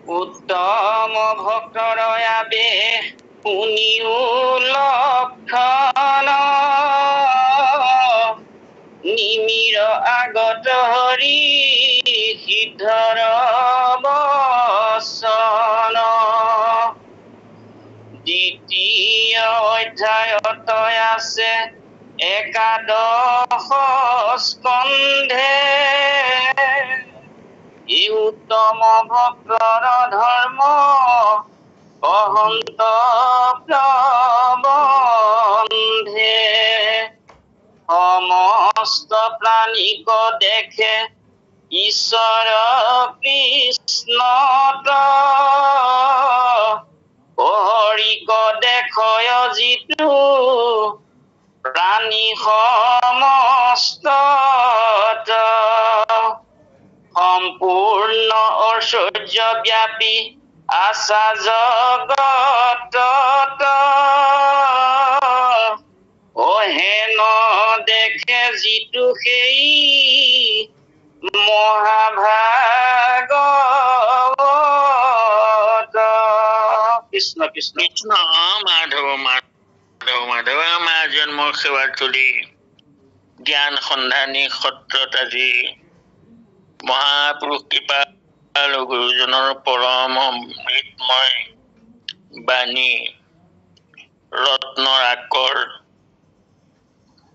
উত্তম ভক্তৰ আবেশ শুনিও লক্ষণ নিমিৰ আগত হৰি সিদ্ধৰ বচন দ্বিতীয় অধ্যায়ত আছে একাদশ স্কন্ধে ই উত্তম ভক্তৰ ধৰ্ম অহন্ত প্ৰবন্ধে সমস্ত প্ৰাণীক দেখে ঈশ্বৰ কৃষ্ণত হৰিক দেখয় যিটো প্ৰাণী সমস্তত সম্পূৰ্ণ ঐশ্বৰ্য ব্যাপী আছা জগতত হেন দেখে যিটো সেই মহাভাগৱত কৃষ্ণ কৃষ্ণ কৃষ্ণ মাধৱ মাধৱ মাধৱ আমাৰ জন্মৰ সেৱাৰ তুলি জ্ঞান সন্ধানী সত্ৰত আজি মহাপুৰুষ কৃপা গুৰুজনৰ পৰম মৃতময় বাণী ৰত্নৰ আকৰ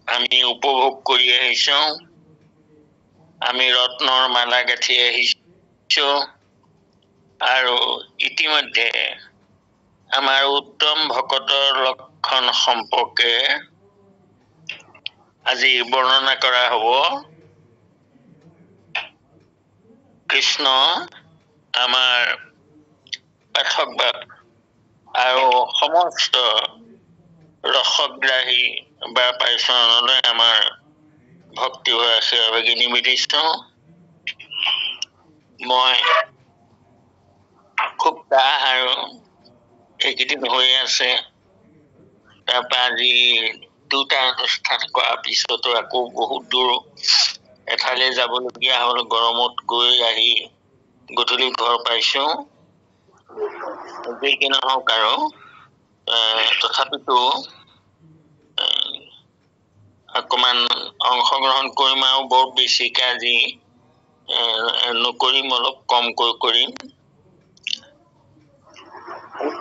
আমি উপভোগ কৰি আহিছো। আমি ৰত্নৰ মালা গাঁঠি আহিছো আৰু ইতিমধ্যে আমাৰ উত্তম ভকতৰ লক্ষণ সম্পৰ্কে আজি বৰ্ণনা কৰা হ'ব। কৃষ্ণ আমাৰ পাঠক বাপ আৰু সমস্ত ৰসগ্ৰাহী বা পাইচৰণলৈ আমাৰ ভক্তি হৈ আছে আবেগি নিবেদিছো। মই খুব কাহ আৰু এইকেইদিন হৈ আছে। তাৰপৰা আজি দুটা অনুষ্ঠান কৰাৰ পিছতো আকৌ বহুত দূৰ এঠাইলৈ যাবলগীয়া হ'ল। গৰমত গৈ আহি গধূলি ঘৰ পাইছো। যি কি নহওক আৰু তথাপিতো অকমান অংশগ্ৰহণ কৰিম আৰু বৰ বেছিকে আজি নকৰিম, অলপ কমকৈ কৰিম।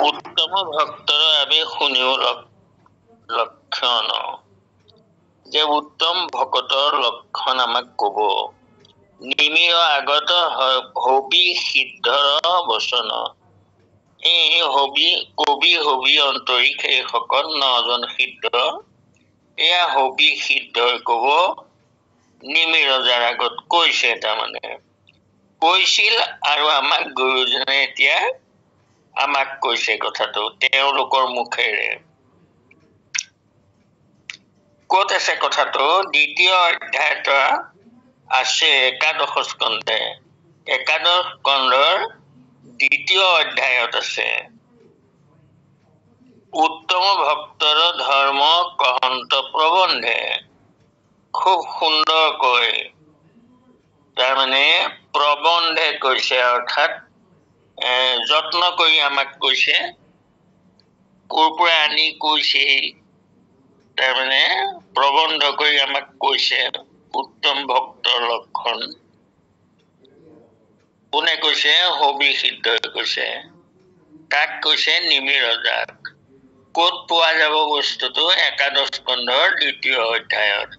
উত্তম ভক্তৰ আবেশ শুনিও লক্ষণ যে উত্তম ভকতৰ লক্ষণ আমাক কব। নিমিৰ আগত হবি সিদ্ধৰ বচন এই কবি হবি অন্তৰিক এইসকল নজন সিদ্ধ এয়া হবি সিদ্ধই কব। নিমিৰ যাৰ আগত কৈছে, তাৰমানে কৈছিল আৰু আমাক গুৰুজনে এতিয়া আমাক কৈছে কথাটো তেওঁলোকৰ মুখেৰে। ক'ত আছে কথাটো? দ্বিতীয় অধ্যায়ত আছে একাদশ স্কন্ধে। একাদশ স্কন্ধৰ দ্বিতীয় অধ্যায়ত আছে উত্তম ভক্তৰ ধৰ্ম কহন্ত প্ৰবন্ধে। খুব সুন্দৰকৈ তাৰমানে প্ৰবন্ধে কৈছে, অৰ্থাৎ যত্ন কৰি আমাক কৈছে। ক'ৰ পৰা আনি কৈছে, তাৰমানে প্ৰবন্ধ কৰি আমাক কৈছে উত্তম ভক্তৰ লক্ষণ। কোনে কৈছে? হবি সিদ্ধই কৈছে। তাক কৈছে নিমিৰ যাক। ক'ত পোৱা যাব বস্তুটো? একাদশ স্কন্ধৰ দ্বিতীয় অধ্যায়ত।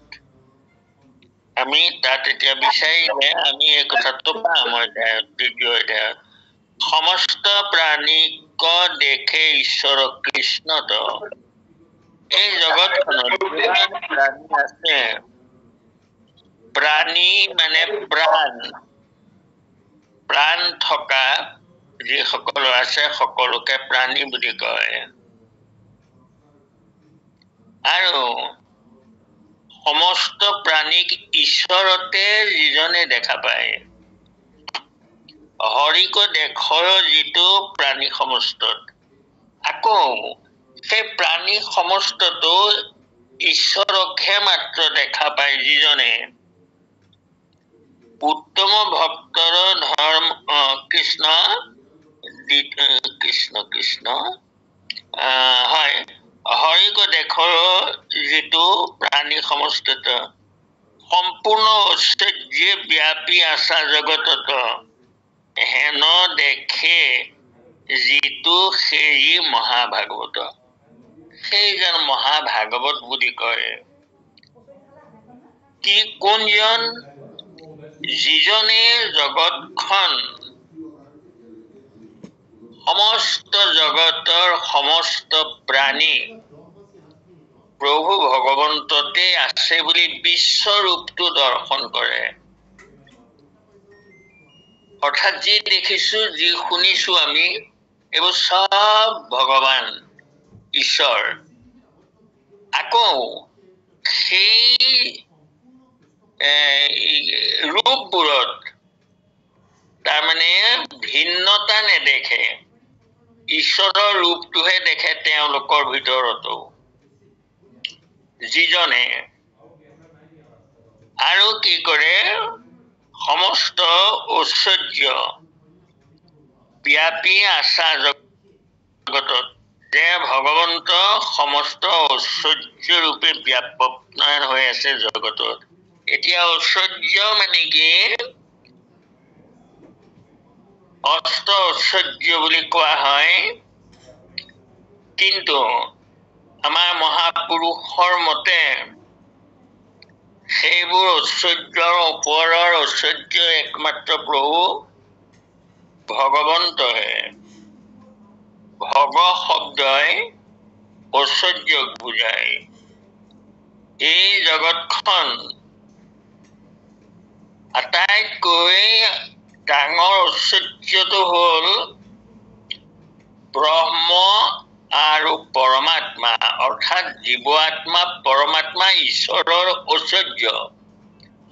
আমি তাত এতিয়া বিচাৰিলে আমি এই কথাটো পাম। অধ্যায়ত দ্বিতীয় অধ্যায়ত সমস্ত প্ৰাণীক দেখে ঈশ্বৰ কৃষ্ণত। এই জগতখনত যিমান প্ৰাণী আছে, প্ৰাণী মানে প্ৰাণ, প্ৰাণ থকা যিসকল আছে সকলোকে প্ৰাণী বুলি কয়। আৰু সমস্ত প্ৰাণীক ঈশ্বৰতে যিজনে দেখা পায়, হৰিক দেখয় যিটো প্ৰাণী সমস্তত। আকৌ সেই প্ৰাণী সমস্তটো ঈশ্বৰকহে মাত্ৰ দেখা পায় যিজনে উত্তম ভক্তৰ ধৰ্ম কৃষ্ণ কৃষ্ণ কৃষ্ণ হয় হৰিক দেখৰ যিটো প্ৰাণী সমষ্টিত সম্পূৰ্ণ ঐশ্বৰ্যে ব্যাপী আছা জগতত হেন দেখে যিটো সেই মহাভাগৱত সেইজন মহাভাগৱত বুলি কয় কি কোনজন যিজনে জগতখন সমস্ত জগতৰ সমস্ত প্ৰাণী প্ৰভু ভগৱন্ততে আছে বুলি বিশ্বৰূপটো দৰ্শন কৰে অৰ্থাৎ যি দেখিছো যি শুনিছো আমি এইবোৰ সব ভগৱান ঈশ্বৰ আকৌ সেই ৰূপবোৰত তাৰমানে ভিন্নতা নেদেখে ঈশ্বৰৰ ৰূপটোহে দেখে তেওঁলোকৰ ভিতৰতো যিজনে আৰু কি কৰে সমস্ত ঐশ্বৰ্য ব্যাপী আশা জগতত যে ভগৱন্ত সমস্ত ঐশ্বৰ্য ৰূপে ব্যাপক হৈ আছে জগতত এতিয়া ঐশ্বৰ্য মানে কি অষ্ট ঐশ্বৰ্য বুলি কোৱা হয় কিন্তু আমাৰ মহাপুৰুষৰ মতে সেইবোৰ ঐশ্বৰ্যৰ ওপৰৰ ঐশ্বৰ্য একমাত্ৰ প্ৰভু ভগৱন্তহে ভগ শব্দই ঐশ্বৰ্যক বুজায় এই জগতখন আটাইতকৈ ডাঙৰ ঐশ্বৰ্যটো হ'ল ব্ৰহ্ম আৰু পৰমাত্মা অৰ্থাৎ জীৱ আত্মা পৰমাত্মা ঈশ্বৰৰ ঐশ্বৰ্য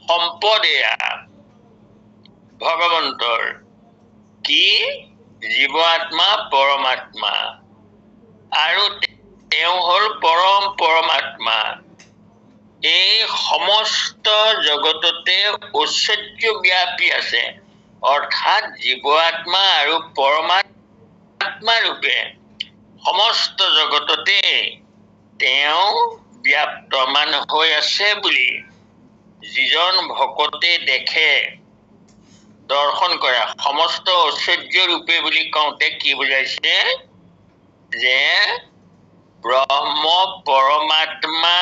সম্পদ এয়া ভগৱন্তৰ কি জীৱ আত্মা পৰমাত্মা আৰু তেওঁ হ'ল পৰম পৰমাত্মা এই সমস্ত জগততে ঐশ্বৰ্য ব্যাপী আছে অৰ্থাৎ জীৱ আত্মা আৰু পৰমাত্মা ৰূপে সমস্ত জগততে তেওঁ ব্যাপ্তমান হৈ আছে বুলি যিজন ভকতে দেখে দৰ্শন কৰা সমস্ত ঐশ্বৰ্য ৰূপে বুলি কওঁতে কি বুজাইছে যে ব্ৰহ্ম পৰমাত্মা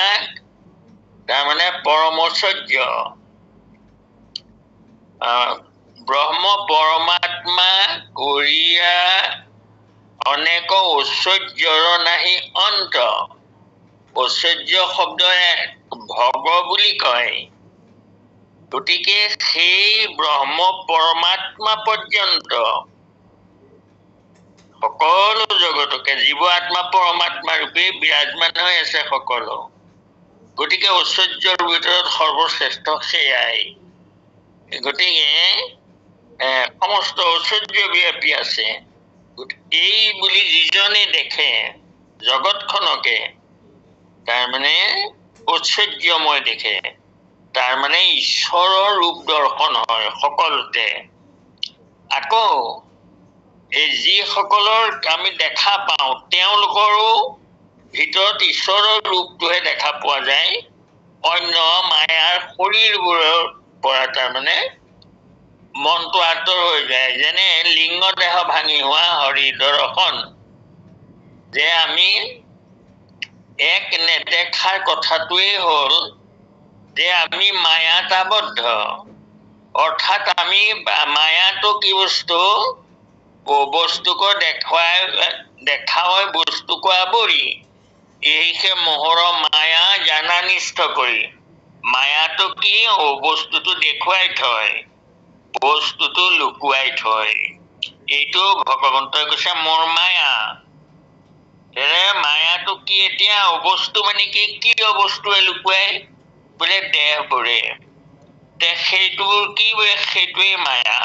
তাৰমানে পৰম ঐশ্বৰ্য ব্ৰহ্ম পৰমাত্মা কৰিয়া অনেক ঐশ্বৰ্যৰ নাহি অন্ত ঐশ্বৰ্য শব্দই ভগ বুলি কয় গতিকে সেই ব্ৰহ্ম পৰমাত্মা পৰ্যন্ত সকলো জগতকে জীৱ আত্মা পৰমাত্মা ৰূপে বিৰাজমান হৈ আছে সকলো গতিকে ঐশ্বৰ্যৰ ভিতৰত সৰ্বশ্ৰেষ্ঠ সেয়াই গতিকে সমস্ত ঐশ্বৰ্য ব্যাপী আছে এই বুলি যিজনে দেখে জগতখনকে তাৰমানে ঐশ্বৰ্যময় দেখে তাৰমানে ঈশ্বৰৰ ৰূপ দৰ্শন হয় সকলোতে আকৌ এই যিসকলৰ আমি দেখা পাওঁ তেওঁলোকৰো ভিতৰত ঈশ্বৰৰ ৰূপটোহে দেখা পোৱা যায় অন্য মায়াৰ শৰীৰবোৰৰ পৰা তাৰমানে মনটো আঁতৰ হৈ যায় যেনে লিংগ দেহ ভাঙি হোৱা হৰি দৰ্শন যে আমি এক নেদেখাৰ কথাটোৱেই হ'ল যে আমি মায়াত আবদ্ধ অৰ্থাৎ আমি মায়াটো কি বস্তু বস্তুকো দেখা হয় বস্তুকো আৱৰি এইহে মোহৰ মায়া জানা নিষ্ঠ কৰি মায়াটো কি বস্তুটো দেখুৱাই থয় বস্তুটো লুকুৱাই থয় এইটো ভগৱন্তই কৈছে মোৰ মায়া মায়াটো কি এতিয়া অবস্তু মানে কি অবস্তুৱে লুকুৱাই বোলে দেহবোৰে সেইটোৰ কি বোলে সেইটোৱেই মায়া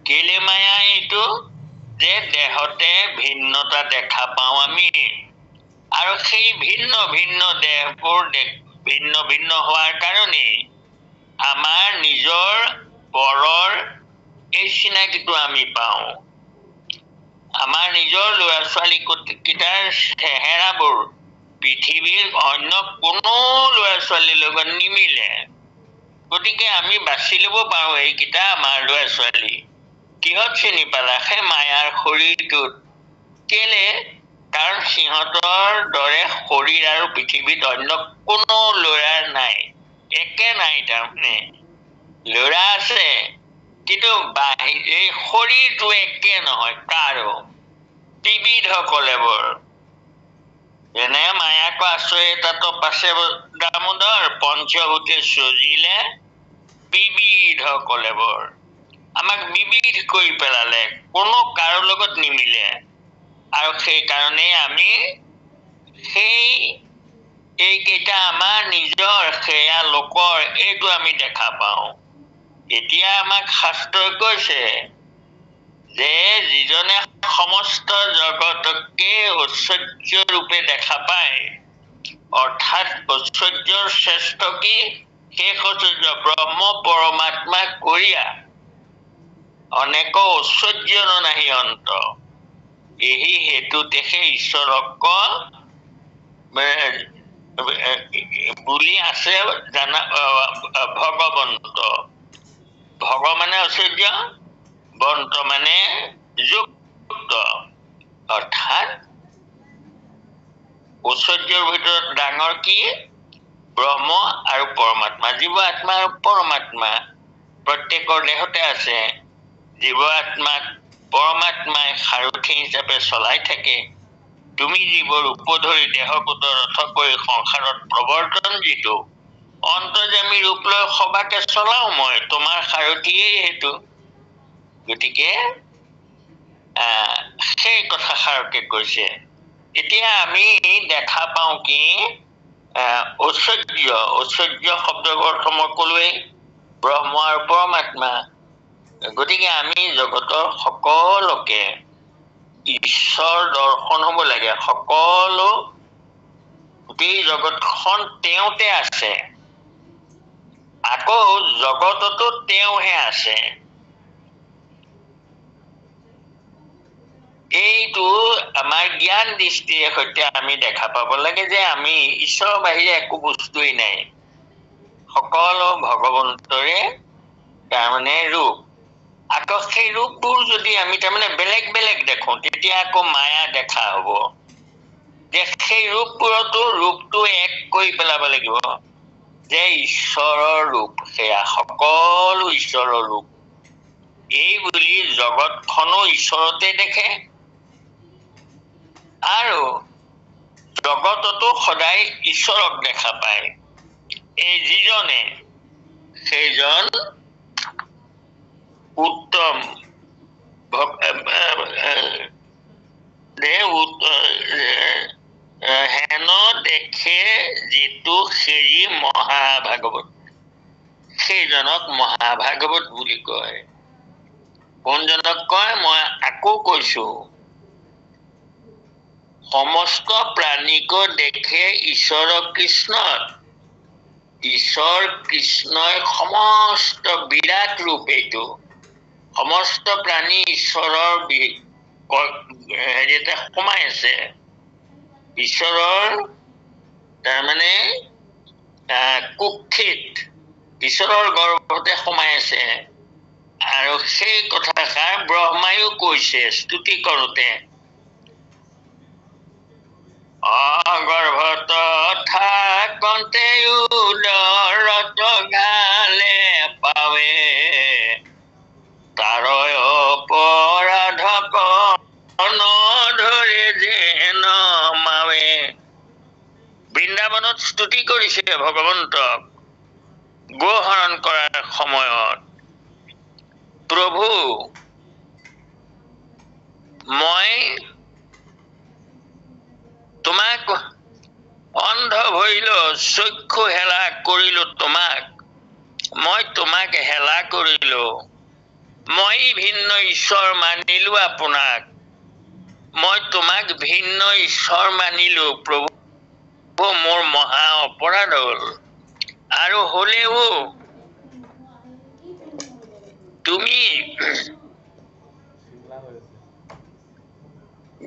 কেলে মায়া এইটো যে দেহতে ভিন্নতা দেখা পাওঁ আমি আৰু সেই ভিন্ন ভিন্ন দেহবোৰ ভিন্ন ভিন্ন হোৱাৰ কাৰণে আমাৰ নিজৰ পৰৰ এই চিনাকিটো আমি পাওঁ আমাৰ নিজৰ ল'ৰা ছোৱালী কেইটাৰ চেহেৰাবোৰ পৃথিৱীৰ অন্য কোনো ল'ৰা ছোৱালীৰ লগত নিমিলে। গতিকে আমি বাছি ল'ব পাৰোঁ এইকেইটা আমাৰ ল'ৰা ছোৱালী। কিহত চিনি পালা? সেই মায়াৰ শৰীৰটোত। কেলে? কাৰণ সিহঁতৰ দৰে শৰীৰ আৰু পৃথিৱীত অন্য কোনো ল'ৰাৰ নাই, একে নাই। তাৰমানে ল'ৰা আছে, কিন্তু এই শৰীৰটো একে নহয় কাৰো। ত্ৰিবিধ কলেবৰ, যেনে মায়াক আশ্ৰয় তাত পাছে দামোদৰ পঞ্চভূতে সজিলে বিবিধ কলেবৰ। আমাক বিবিধ কৰি পেলালে, কোনো কাৰো লগত নিমিলে। আৰু সেইকাৰণে আমি এইকেইটা আমাৰ নিজৰ, সেয়া লোকৰ, এইটো আমি দেখা পাওঁ। এতিয়া আমাক শাস্ত্ৰই কৈছে যে যিজনে সমস্ত জগতকে ঐশ্বৰ্য ৰূপে দেখা পায়, অৰ্থাৎ ঐশ্বৰ্যৰ শ্ৰেষ্ঠ কি? শেষ ঐশ্বৰ্য ব্ৰহ্ম পৰমাত্মা কৰিয়া অনেক ঐশ্বৰ্যৰ নাহি অন্ত। এই হেতুতে সেই ঈশ্বৰক বুলি আছে জানা ভগৱন্ত। ভগ মানে ঐশ্বৰ্য, বন্ত মানে যুক্ত, অৰ্থাৎ ঐশ্বৰ্যৰ ভিতৰত ডাঙৰ কি? ব্ৰহ্ম আৰু পৰমাত্মা। জীৱ আত্মা আৰু পৰমাত্মা প্ৰত্যেকৰ দেহতে আছে। জীৱ আত্মাক পৰমাত্মাই সাৰথি হিচাপে চলাই থাকে। তুমি জীৱৰ উপধৰি দেহগত ৰথ কৰি সংসাৰত প্ৰৱৰ্তন যিটো অন্তৰ্যামী ৰূপ লৈ সবাকে চলাও মই, তোমাৰ সাৰথিয়েই সেইটো। গতিকে সেই কথাষাৰকে কৈছে। এতিয়া আমি দেখা পাওঁ কি ঐশ্বৰ্য শব্দৰ অৰ্থ মই ক'লোৱেই, ব্ৰহ্ম আৰু পৰমাত্মা। গতিকে আমি জগতৰ সকলোকে ঈশ্বৰ দৰ্শন হ'ব লাগে। সকলো গোটেই জগতখন তেওঁতে আছে, আকৌ জগততো তেওঁহে আছে। এইটো আমাৰ জ্ঞান দৃষ্টিৰে সৈতে আমি দেখা পাব লাগে যে আমি ঈশ্বৰৰ বাহিৰে একো বস্তুৱেই নাই, সকলো ভগৱন্তৰে তাৰমানে ৰূপ। আকৌ সেই ৰূপবোৰ যদি আমি তাৰমানে বেলেগ বেলেগ দেখো, তেতিয়া আকৌ মায়া দেখা হব। যে সেই ৰূপবোৰতো ৰূপটো এক কৰি পেলাব লাগিব যে ঈশ্বৰৰ ৰূপ, সেয়া সকলো ঈশ্বৰৰ ৰূপ। এই বুলি জগতখনো ঈশ্বৰতে দেখে, আৰু জগততো সদায় ঈশ্বৰক দেখা পায়। এই যিজনে, সেইজন উত্তম হেন দেখে যিটো সেই মহাভাগৱত, সেইজনক মহাভাগৱত বুলি কয়। কোনজনক কয়? মই আকৌ কৈছো, সমস্ত প্ৰাণীক দেখে ঈশ্বৰ কৃষ্ণত। ঈশ্বৰ কৃষ্ণই সমস্ত বিৰাট ৰূপ, এইটো সমস্ত প্ৰাণী ঈশ্বৰৰ হেৰিতে সোমাই আছে। ঈশ্বৰৰ তাৰমানে কুক্ষিত, ঈশ্বৰৰ গৰ্ভতে সোমাই আছে। আৰু সেই কথাষাৰ ব্ৰহ্মায়ো কৈছে স্তুতি কৰোতে, অগৰ্ভত থাকোঁতে উদৰত গালে পাৱে, তাৰ অপৰাধক নধৰে যেন মাৱে। বৃন্দাবনত স্তুতি কৰিছে ভগৱন্তক গোহৰণ কৰাৰ সময়ত, প্ৰভু মই তোমাক অন্ধ ভৰিলো, চক্ষু হেলা কৰিলো তোমাক, মই তোমাক হেলা কৰিলো, মই ভিন্ন ঈশ্বৰ মানিলো আপোনাক, মই তোমাক ভিন্ন ঈশ্বৰ মানিলো প্ৰভু, মোৰ মহা অপৰাধ হল। আৰু হলেও তুমি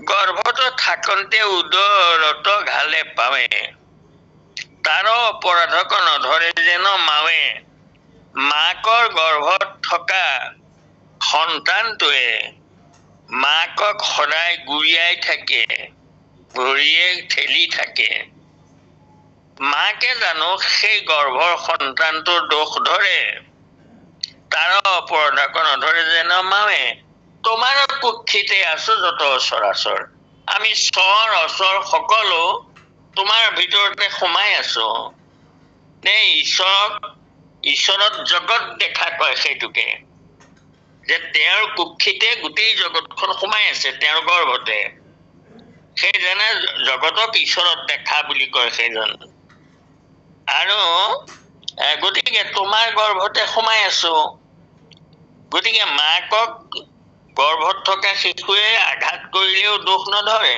গৰ্ভত থাকন্তে উদৰত ঘালে পাৱে তাৰ অপৰাধক নধৰে যেন মাৱে মাকৰ গৰ্ভত থকা সন্তানটোৱে মাকক সদায় গুৰিয়াই থাকে ভৰিয়ে ঠেলি থাকে মাকে জানো সেই গৰ্ভৰ সন্তানটোৰ দোষ ধৰে তাৰ অপৰাধক নধৰে যেন মাৱে তোমাৰ কুক্ষিতে আছো যত সচৰাচৰ আমি চৰ অচৰ সকলো তোমাৰ ভিতৰতে সোমাই আছো নে ঈশ্বৰত জগত দেখা কয় সেইটোকে যে তেওঁৰ কুক্ষিতে গোটেই জগতখন সোমাই আছে তেওঁৰ গৰ্ভতে সেইজনে জগতক ঈশ্বৰত দেখা বুলি কয় সেইজন আৰু গতিকে তোমাৰ গৰ্ভতে সোমাই আছো গতিকে মাকক গৰ্ভত থকা শিশুৱে আঘাত কৰিলেও দোষ নধৰে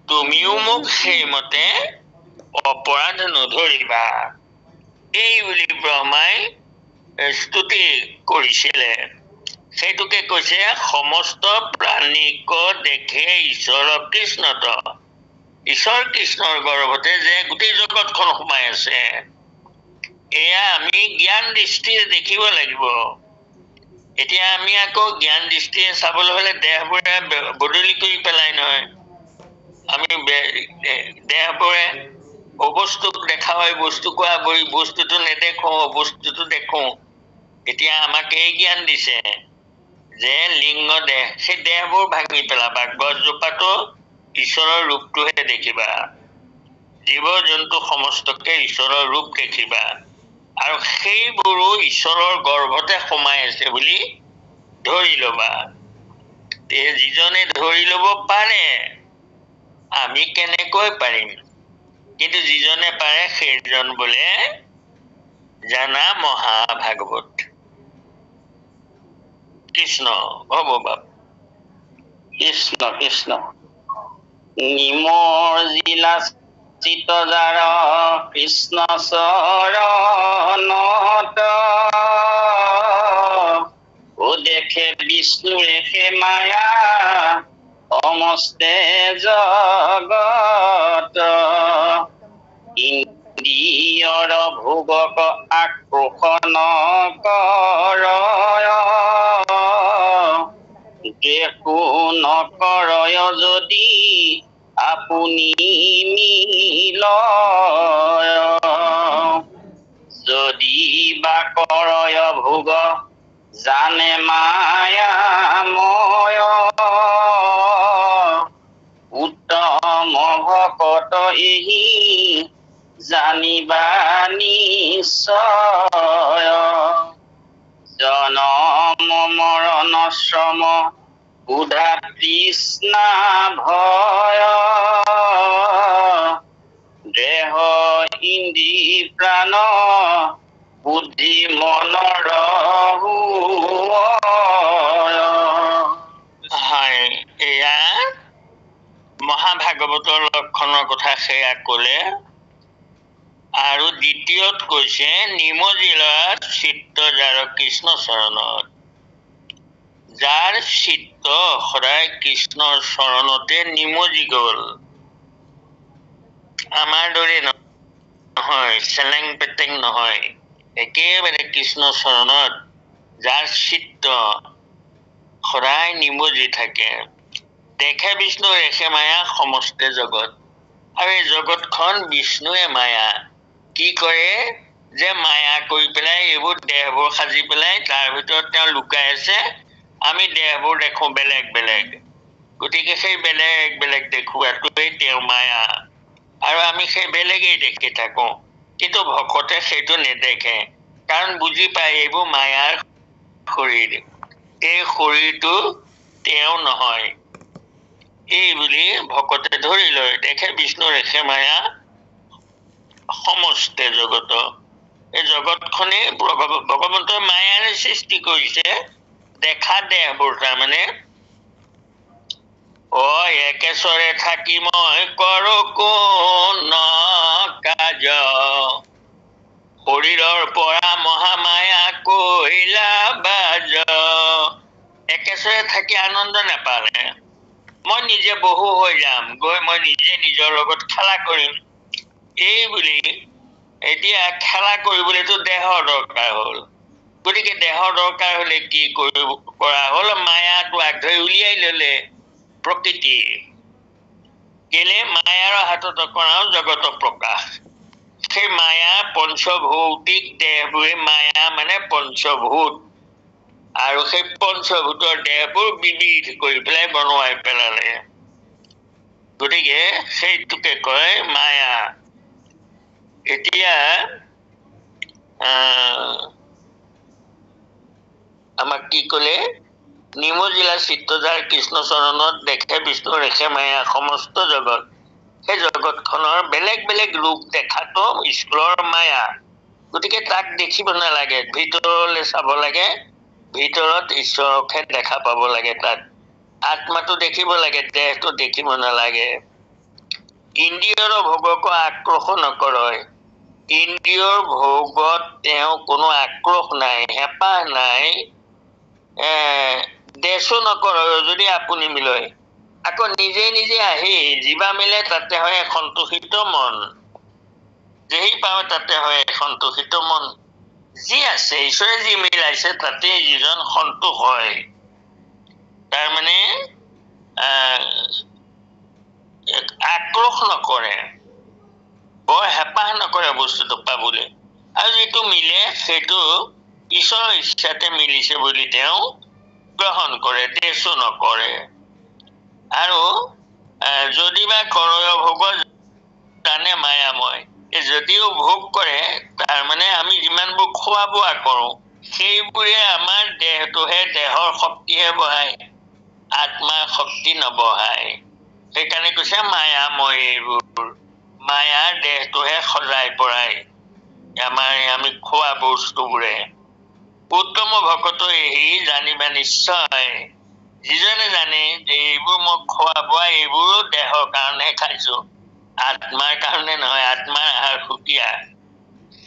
তুমিও মোক সেইমতে অপৰাধ নধৰিবা এই বুলি ব্ৰহ্মাই স্তুতি কৰিছিলে সেইটোকে কৈছে সমস্ত প্ৰাণীক দেখে ঈশ্বৰ কৃষ্ণত ঈশ্বৰ কৃষ্ণৰ গৰ্ভতে যে গোটেই জগতখন সোমাই আছে এয়া আমি জ্ঞান দৃষ্টিৰে দেখিব লাগিব এতিয়া আমি আকৌ জ্ঞান দৃষ্টিৰে চাবলৈ হলে দেহবোৰে বদলি কৰি পেলাই নহয় আমি দেহবোৰে অবস্তুক দেখা হয় বস্তু কোৱা বই বস্তুটো নেদেখো বস্তুটো দেখো এতিয়া আমাক এই জ্ঞান দিছে যে লিংগ দেহ সেই দেহবোৰ ভাঙি পেলাবা গছজোপাটো ঈশ্বৰৰ ৰূপটোহে দেখিবা জীৱ জন্তু সমস্তকে ঈশ্বৰৰ ৰূপ দেখিবা আৰু সেইবোৰো ঈশ্বৰৰ গৰ্ভতে সোমাই আছে বুলি ধৰি ল'বা যিজনে ধৰি ল'ব পাৰে আমি কেনেকৈ পাৰিম কিন্তু যিজনে পাৰে সেইজন বোলে জানা মহাভাগৱত কৃষ্ণ হ'ব বাপ কৃষ্ণ কৃষ্ণ নিমৰ জিলা চিত যাৰ কৃষ্ণ চৰণত ও দেখে বিষ্ণু ৰেখে মায়া সমস্তে জগত ইন্দ্ৰিয়ৰ ভোগক আকৰ্ষণ কৰয় দেখো নকৰয় যদি আপুনি মিলয় যদি বা কৰয় ভোগ জানে মায়াময় উত্তম ভকত এহি জানিবা নিশ্চয় জনম মৰণ শ্ৰম বুধা তৃষ্ণা ভয় দেহ ইন্দ্ৰি প্ৰাণ বুদ্ধি মনৰ হয় এয়া মহাভাগৱতৰ লক্ষণৰ কথা সেয়া কলে আৰু দ্বিতীয়ত কৈছে নিমজিলা চিত্ত যাৰ কৃষ্ণ চৰণত যাৰ চিত্ত সদায় কৃষ্ণৰ চৰণতে নিমজি গল আমাৰ দৰে নহয় চেলেং পেটেং নহয় একেবাৰে কৃষ্ণ চৰণত যাৰ চিত্ত সদায় নিমজি থাকে দেখে বিষ্ণু ৰেখে মায়া সমস্তে জগত আৰু এই জগতখন বিষ্ণুৱে মায়া কি কৰে যে মায়া কৰি পেলাই এইবোৰ দেহবোৰ সাজি পেলাই তাৰ ভিতৰত তেওঁ লুকাই আছে আমি দেহবোৰ দেখো বেলেগ বেলেগ গতিকে সেই বেলেগ বেলেগ দেখুৱাটোৱেই তেওঁ মায়া আৰু আমি সেই বেলেগেই দেখি থাকো কিন্তু ভকতে সেইটো নেদেখে কাৰণ বুজি পায় এইবোৰ মায়াৰ শৰীৰ এই শৰীৰটো তেওঁ নহয় এই বুলি ভকতে ধৰি লয় দেখে বিষ্ণু ৰেখে মায়া সমস্তে জগত এই জগতখনে ভগৱন্তৰ মায়াৰে সৃষ্টি কৰিছে দেখা দেহবোৰ তাৰমানে একেশ্বৰে থাকি মই কৰো কোন কাজ শৰীৰৰ পৰা মহামায়া কইলা বাজ একেশ্বৰে থাকি আনন্দ নাপালে মই নিজে বহু হৈ যাম, গৈ মই নিজে নিজৰ লগত খেলা কৰিম। এই বুলি এতিয়া খেলা কৰিবলৈতো দেহৰ দৰকাৰ হ'ল। গতিকে দেহৰ দৰকাৰ হলে কি কৰা হ'ল, মায়াটো আগ ধৰি উলিয়াই ললে প্ৰকৃতি। কেলে মায়াৰ হাতত কৰাও জগত প্ৰকাশ। সেই মায়া পঞ্চভৌতিক দেহবোৰে, মায়া মানে পঞ্চভূত, আৰু সেই পঞ্চভূতৰ দেহবোৰ বিবিধ কৰি পেলাই বনোৱাই পেলালে। গতিকে সেইটোকে কয় মায়া। এতিয়া আমাক কি কলে, নিমজিলা চিত্তধাৰ কৃষ্ণচৰণত দেখে বিষ্ণু ৰেখে মায়া সমস্ত জগত। সেই জগতখনৰ বেলেগ বেলেগ ৰূপ দেখাটো ঈশ্বৰৰ মায়া। গতিকে তাক দেখিব নালাগে, ভিতৰলৈ চাব লাগে, ভিতৰত ঈশ্বৰকহে দেখা পাব লাগে। তাত আত্মাটো দেখিব লাগে, দেহটো দেখিব নালাগে। ইন্দ্ৰিয়ৰ ভোগক আক্ৰোশ নকৰয়। ইন্দ্ৰিয়ৰ ভোগত তেওঁ কোনো আক্ৰোশ নাই, হেঁপাহ নাই, দেশো নকৰয় যদি আপুনি মিলয়। আকৌ নিজে নিজে আহি যিবা মিলে তাতে হয় সন্তোষিত মন। যেহি পাওঁ তাতে হয় সন্তোষিত মন। যি আছে ঈশ্বৰে যি মিলাইছে তাতে যিজন সন্তোষ হয়। তাৰমানে আক্ৰোশ নকৰে, বৰ হেঁপাহ নকৰে বস্তুটো পাবলৈ। আৰু যিটো মিলে সেইটো ঈশ্বৰৰ ইচ্ছাতে মিলিছে বুলি তেওঁ গ্ৰহণ কৰে, দেশো নকৰে। আৰু যদিবা কৰয় ভোগ জানে মায়াময়, যদিও ভোগ কৰে, তাৰমানে আমি যিমানবোৰ খোৱা বোৱা কৰো সেইবোৰে আমাৰ দেহটোহে, দেহৰ শক্তিহে বঢ়ায়, আত্মাৰ শক্তি নবঢ়ায়। সেইকাৰণে কৈছে মায়াময় এইবোৰ, মায়াৰ দেহটোহে সজাই পৰাই আমি খোৱা বস্তুবোৰে। উত্তম ভকত এই জানিবা নিশ্চয়। যিজনে জানে যে এইবোৰ মই খোৱা বোৱা এইবোৰো দেহৰ কাৰণে খাইছো, আত্মাৰ কাৰণে নহয়, আত্মাৰ আহাৰ সুকীয়া,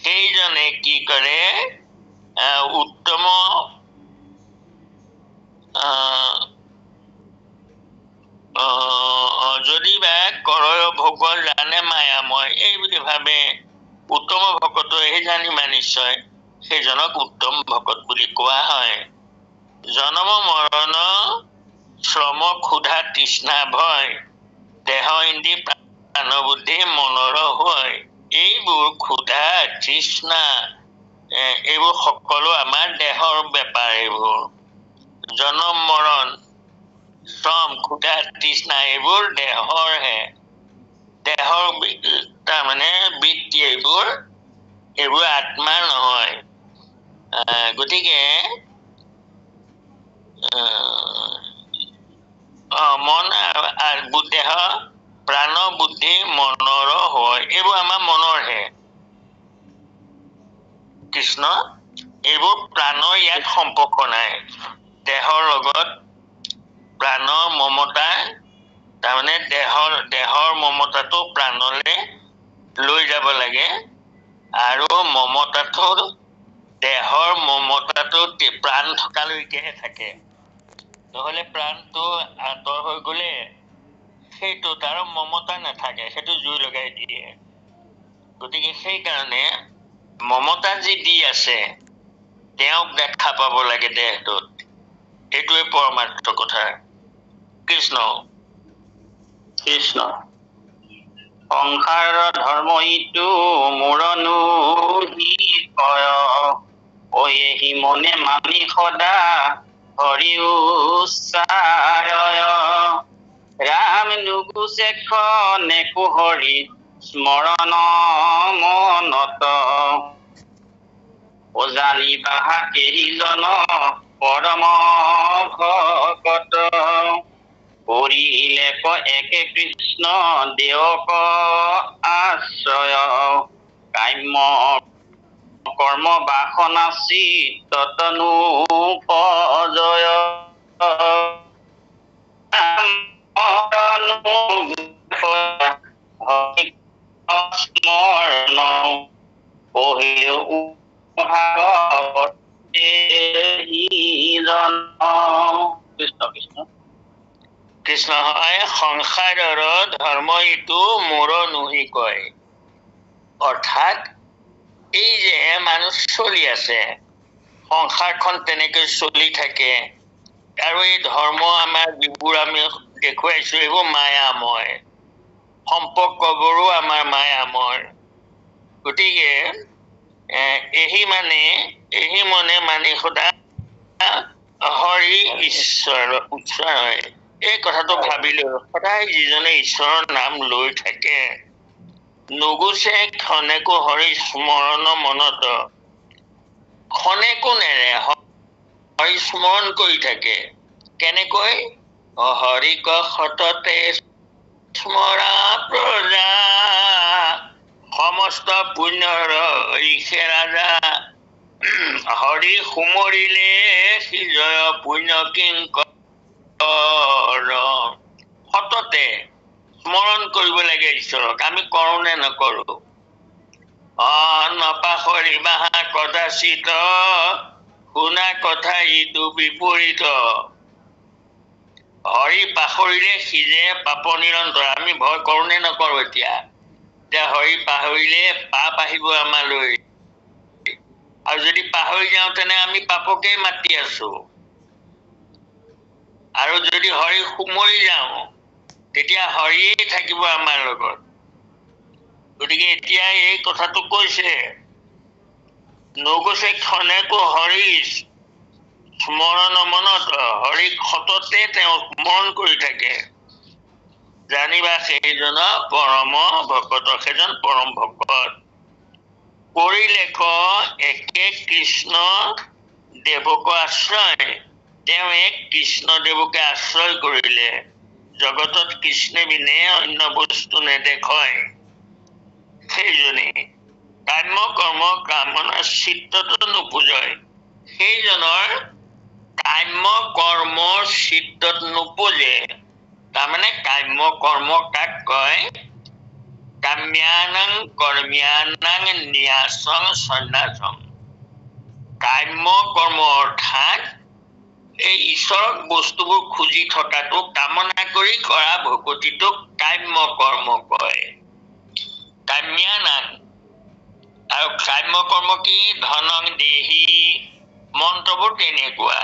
সেইজনে কি কৰে, উত্তম যদিবা কৰয় ভোগ জানে মায়াময়, এই বুলি ভাবে, উত্তম ভকত এই জানিবা নিশ্চয়, সেইজনক উত্তম ভকত বুলি কোৱা হয়। জনম মৰণ শ্ৰম ক্ষুধা তৃষ্ণা ভয়, দেহ ইন্দ্ৰিয় প্ৰাণ বুদ্ধি মনৰ হয়। এইবোৰ ক্ষুধা তৃষ্ণা এইবোৰ সকলো আমাৰ দেহৰ বেপাৰ। এইবোৰ জনম মৰণ শ্ৰম ক্ষুধা তৃষ্ণা এইবোৰ দেহৰহে, দেহৰ তাৰমানে বৃত্তি এইবোৰ আত্মাৰ নহয়। গতিকে মন দেহ প্ৰাণ বুদ্ধি মনৰ হয়, এইবোৰ আমাৰ মনৰহে। কৃষ্ণ এইবোৰ প্ৰাণৰ ইয়াত সম্পৰ্ক নাই। দেহৰ লগত প্ৰাণৰ মমতা, তাৰমানে দেহৰ মমতাটো প্ৰাণলে লৈ যাব লাগে, আৰু মমতাটো দেহৰ মমতাটো প্ৰাণ থকালৈকেহে থাকে। নহলে প্ৰাণটো আঁতৰ হৈ গলে সেইটো তাৰ মমতা নাথাকে, সেইটো জুই লগাই দিয়ে। গতিকে সেইকাৰণে মমতা যি দি আছে তেওঁক দেখা পাব লাগে দেহটোত, এইটোৱে পৰমাৰ্থ কথা। কৃষ্ণ কৃষ্ণ। সংসাৰ ধৰ্ম ইটো মোৰনো কয়, এহি মনে মানি সদা হৰি উচ্চাৰয়। ৰাম নুগুচে নেকো হৰি স্মৰণ মনত, অজানিবা কেইজন পৰম ভকত। কৰিলে একে কৃষ্ণ দেৱক আশ্ৰয়, কাম্য কৰ্ম বাসনা চিত্ততনু পজয়। স্মৰণ কৃষ্ণ কৃষ্ণ। কৃষ্ণ হয় সংসাৰৰ ধৰ্ম ইটো মোৰ নুহি কয়। অৰ্থাৎ এই যে মানুহ চলি আছে, সংসাৰখন তেনেকৈ চলি থাকে, আৰু এই ধৰ্ম আমাৰ যিবোৰ আমি দেখুৱাইছো এইবোৰ মায়াময়, সম্পৰ্কবোৰো আমাৰ মায়াময়। গতিকে এহি মনে মানি সদা হৰি ঈশ্বৰ উচ্চাৰণ। এই কথাটো ভাবিলো সদায় যিজনে ঈশ্বৰৰ নাম লৈ থাকে নুগুচে ক্ষণেকো হৰি স্মৰণ মনত, ক্ষণেকো নেৰে হৰি স্মৰণ কৰি থাকে। কেনেকৈ? হৰিক সততে স্মৰা প্ৰজা, সমস্ত পুণ্যৰ ঋষে ৰাজা। হৰি সুমৰিলে সিজয় পুণ্য কিংকৰ। সততে স্মৰণ কৰিব লাগে ঈশ্বৰক। আমি কৰো নে নকৰো? নপাহৰিবা কদাচিত, শুনা কথা ইটো বিপৰীত। হৰি পাহৰিলে সিজে পাপ নিৰন্তৰ। আমি ভয় কৰো নে নকৰো? এতিয়া যে হৰি পাহৰিলে পাপ আহিব আমালৈ, আৰু যদি পাহৰি যাওঁ তেনে আমি পাপকেই মাতি আছো। আৰু যদি হৰি সুমৰি যাওঁ তেতিয়া হৰিয়েই থাকিব আমাৰ লগত। গতিকে এতিয়া এই কথাটো কৈছে, নগৈছে ক্ষণেকো হৰি স্মৰণ মনত, হৰিক সততে তেওঁ স্মৰণ কৰি থাকে। জানিবা সেইজন পৰম ভকত, সেইজন পৰম ভকত। কৰিলেখ একে কৃষ্ণ দেৱক আশ্ৰয়, তেওঁ এক কৃষ্ণ দেৱকে আশ্ৰয় কৰিলে। জগতত কৃষ্ণে বিনে অন্য বস্তু নেদেখয়। সেইজনে কাম্য কৰ্ম কামনা চিত্তটো নোপোজয়। সেইজনৰ কাম্য কৰ্ম চিত্তত নোপোজে। তাৰমানে কাম্য কৰ্ম কাক কয়? কাম্যানাং কৰ্ম্যানাং ন্যাসং সন্ন্যাসং। কাম্য কৰ্ম অৰ্থাৎ এই ঈশ্বৰক বস্তুবোৰ খুজি থকাটো, কামনা কৰি কৰা ভকতিটোক কাম্য কৰ্ম কয়। কাম্যানাং, আৰু কাম্য কৰ্ম কি? ধনং দেহি, মন্ত্ৰবোৰ তেনেকুৱা।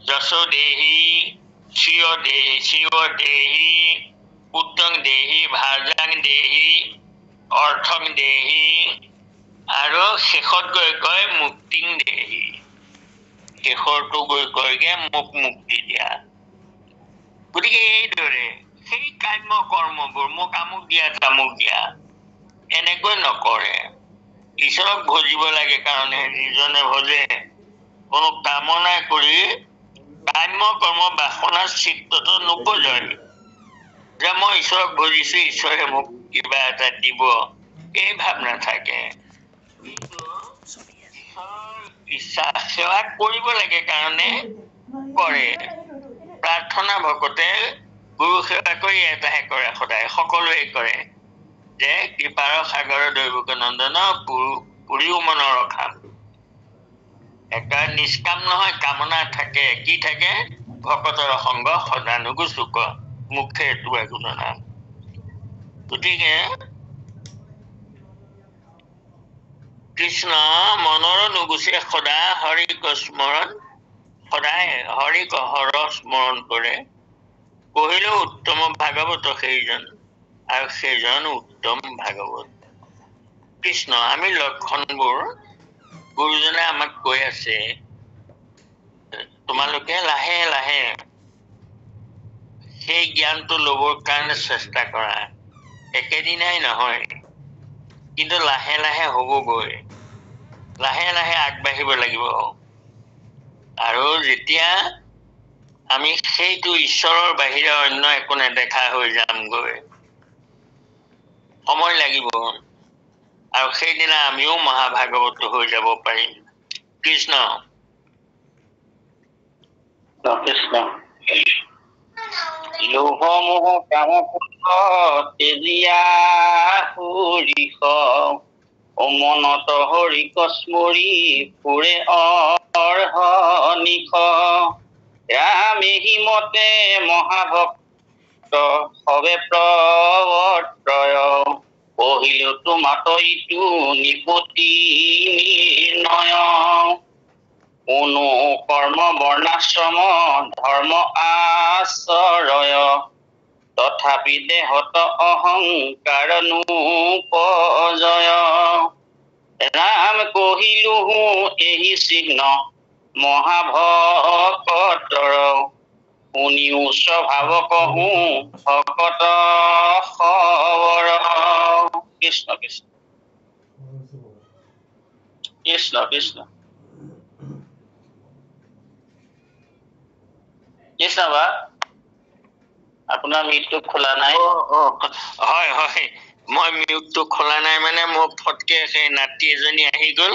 যশ দেহি, শিৱ দেহি, পুত্ৰং দেহি, ভাৰ্যাং দেহি, অৰ্থং দেহি, আৰু শেষত গৈ কয় মুক্তিং দেহি। শেষৰটো গৈ কয়গে মোক মুক্তি দিয়া। গতিকে এইদৰে সেই কাম্য কৰ্মবোৰ মোক আমুক দিয়া তামুক দিয়া এনেকৈ নকৰে। ঈশ্বৰক ভজিব লাগে কাৰণে যিজনে ভজে কোনো কামনা কৰি কাম্য কৰ্ম বাসনাৰ চিত্তটো নোপোজয়। যে মই ঈশ্বৰক ভজিছো, ঈশ্বৰে মোক কিবা এটা দিব, এই ভাৱ নাথাকে। ইচ্ছা সেৱা কৰিব লাগে কাৰণে কৰে। প্ৰাৰ্থনা ভকতে গুৰু সেৱা কৰি এটাহে কৰে, সদায় সকলোৱে কৰে, যে কৃপাৰ সাগৰ দৈৱক নন্দন পুৰিও মনৰ ৰখাম। এটা নিষ্কাম নহয়, কামনা থাকে। কি থাকে? ভকতৰ সংগ সদা নুগুচুক, মুখে তোৱা গুণনাম। গতিকে কৃষ্ণ মনৰ নুগুচে সদা হৰিক স্মৰণ, সদায় হৰিক হৰ স্মৰণ কৰে। পঢ়িলেও উত্তম ভাগৱত সেইজন, আৰু সেইজন উত্তম ভাগৱত। কৃষ্ণ আমি লক্ষণবোৰ গুৰুজনে আমাক কৈ আছে, তোমালোকে লাহে লাহে সেই জ্ঞানটো ল'বৰ কাৰণে চেষ্টা কৰা। একেদিনাই নহয়, কিন্তু লাহে লাহে হ'বগৈ। লাহে লাহে আগবাঢ়িব লাগিব। আৰু যেতিয়া আমি সেইটো ঈশ্বৰৰ বাহিৰে অন্য একো নেদেখা হৈ যামগৈ, সময় লাগিব, আৰু সেইদিনা আমিও মহাভাগৱত হৈ যাব পাৰিম। কৃষ্ণ কৃষ্ণ। লোভ মোহ কাম ক্ৰোধ তেজিয়া হৰিষ, মনত হৰিক স্মৰি ফুৰে অৰ্হনিশ। ৰামেহি মতে মহাভক্ত সবে প্ৰৱৰ্তয় পঢ়িলো তোমাত ইটো নিপতি নিৰ্ণয় কোনো কৰ্ম বৰ্ণাশ্ৰম ধৰ্ম আশ্ৰয় তথাপি দেহত অহংকাৰ নোপজয় ৰাম কহিলো এহি চিহ্ন মহাভকতৰ শুনিও স্বভাৱ কহো ভকত খবৰ কৃষ্ণ কৃষ্ণ কৃষ্ণ কৃষ্ণ কৃষ্ণ বা আপোনাৰ মিউটটো খোলা নাই হয় হয় মই মিউটটো খোলা নাই মানে মোৰ ফটকে সেই নাতি এজনী আহি গ'ল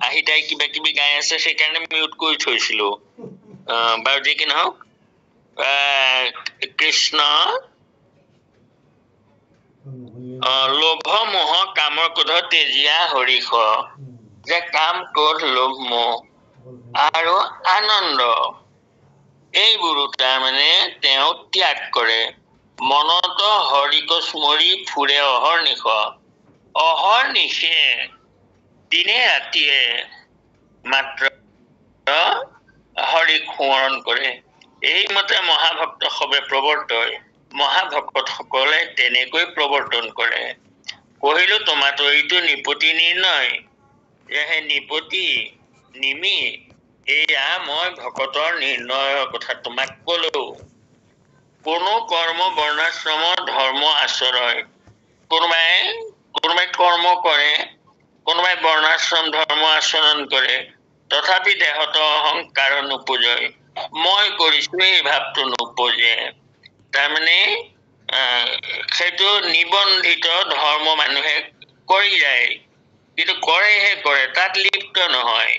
আহি তাই কিবা কিবি গাই আছে সেইকাৰণে মিউট কৰি থৈছিলো বাৰু যি কি নহওক কৃষ্ণ লোভ মোহ কামৰ ক্ৰোধ তেজিয়া হৰিষ যে কাম ক্ৰোধ লোভ মোহ আৰু আনন্দ এইবোৰো তাৰমানে তেওঁ ত্যাগ কৰে মনত হৰিক স্মৰি ফুৰে অহৰ্নিশে দিনে ৰাতিয়ে মাত্ৰ হৰিক সোঁৱৰণ কৰে এইমতে মহাভক্ত সবে প্ৰৱৰ্তয় মহাভকত সকলে তেনেকৈ প্ৰৱৰ্তন কৰে কহিলো তোমাতো এইটো নিপতি নিৰ্ণয় যে সেই নিপতি নিমি এয়া মই ভকতৰ নিৰ্ণয়ৰ কথা তোমাক কলো কোনো কৰ্ম বৰ্ণাশ্ৰম ধৰ্ম আশ্ৰয় কোনোবাই কৰ্ম কৰে কোনোবাই বৰ্ণাশ্ৰম ধৰ্ম আচৰণ কৰে তথাপি দেহত অহংকাৰ নোপোজয় মই কৰিছো এই ভাৱটো নোপোজে তাৰমানে সেইটো নিবন্ধিত ধৰ্ম মানুহে কৰি যায় কিন্তু কৰেহে কৰে তাত লিপ্ত নহয়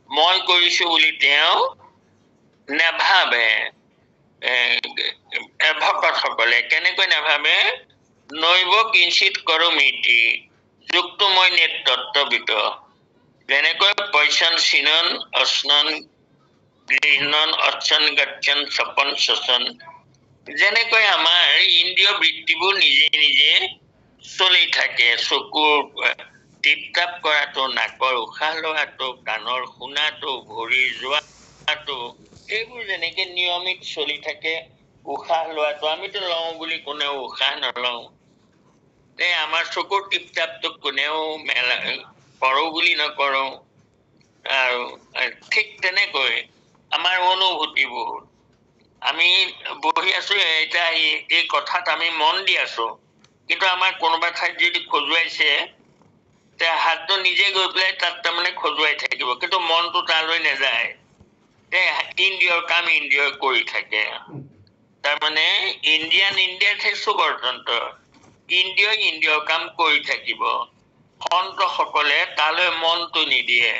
মই কৰিছো বুলি তেওঁ নাভাবে ভকত সকলে কেনেকৈ নাভাবে নৈব কিঞ্চিত কৰোমিতি যুক্তো মই নেতৃত্ববিত যেনেকৈ পৈচন চিনন অস্নন গৃহণন অৰ্চন গচ্ছন চপন শোচন যেনেকৈ আমাৰ ইন্দ্ৰিয় বৃত্তিবোৰ নিজে নিজে চলি থাকে চকুৰ টিপটাপ কৰাটো নাকৰ উশাহ লোৱাটো কাণৰ শুনাটো ভৰিৰ যোৱাটো এইবোৰ যেনেকে নিয়মিত চলি থাকে উশাহ লোৱাটো আমিতো লওঁ বুলি কোনেও উশাহ নলওঁ আমাৰ চকুৰ টিপটাপটো কোনেও কৰো বুলি নকৰো আৰু ঠিক তেনেকৈ আমাৰ অনুভূতিবোৰ আমি বহি আছো এতিয়া এই কথাত আমি মন দি আছো কিন্তু আমাৰ কোনোবা ঠাইত যদি খজুৱাইছে হাতটো নিজে গৈ পেলাই তাত তাৰমানে খজুৱাই থাকিব কিন্তু মনটো তালৈ নাযায় ইন্দ্ৰিয়ৰ কাম ইন্দ্ৰিয় কৰি থাকে তাৰমানে ইন্দ্ৰিয়াৰ ঠেচু গণতন্ত্ৰ ইন্দ্ৰিয়ৰ কাম কৰি থাকিব সন্ত সকলে তালৈ মনটো নিদিয়ে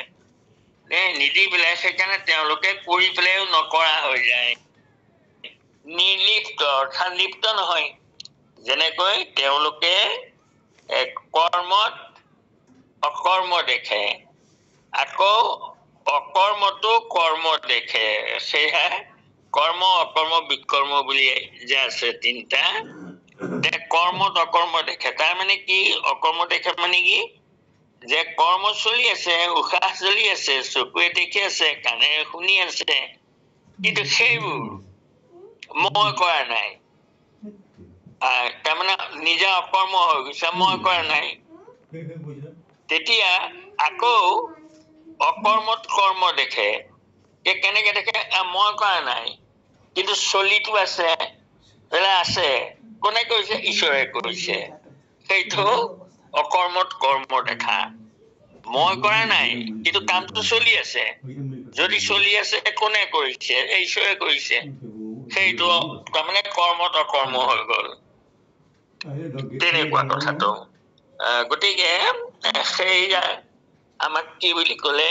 নিদি পেলাই সেইকাৰণে তেওঁলোকে কৰি পেলাইও নকৰা হৈ যায় নিৰ্লিপ্ত অৰ্থাৎ লিপ্ত নহয় যেনেকৈ তেওঁলোকে কৰ্মত অকৰ্ম দেখে আকৌ অকৰ্মতো কৰ্ম দেখে সেয়া কৰ্ম অকৰ্ম বিকৰ্ম বুলি যে আছে তিনিটা কৰ্মত অকৰ্ম দেখে তাৰমানে কি অকৰ্ম দেখে মানে কি যে কৰ্ম চলি আছে উশাহ চলি আছে চকুৱে দেখি আছে কাণেৰে শুনি আছে কিন্তু সেইবোৰ মই কৰা নাই তাৰমানে নিজে অকৰ্ম হৈ গৈছে মই কৰা নাই তেতিয়া আকৌ অকৰ্মত কৰ্ম দেখে কেনেকে দেখে মই কৰা নাই কিন্তু চলিটো আছে আছে কোনে কৈছে ঈশ্বৰে কৈছে সেইটো অকৰ্মত কৰ্ম দেখা মই কৰা নাই কিন্তু কামটো চলি আছে যদি চলি আছে কোনে কৰিছে ঈশ্বৰে কৰিছে সেইটো তাৰমানে কৰ্মত অকৰ্ম হৈ গল তেনেকুৱা কথাটো গতিকে সেয়া আমাক কি বুলি কলে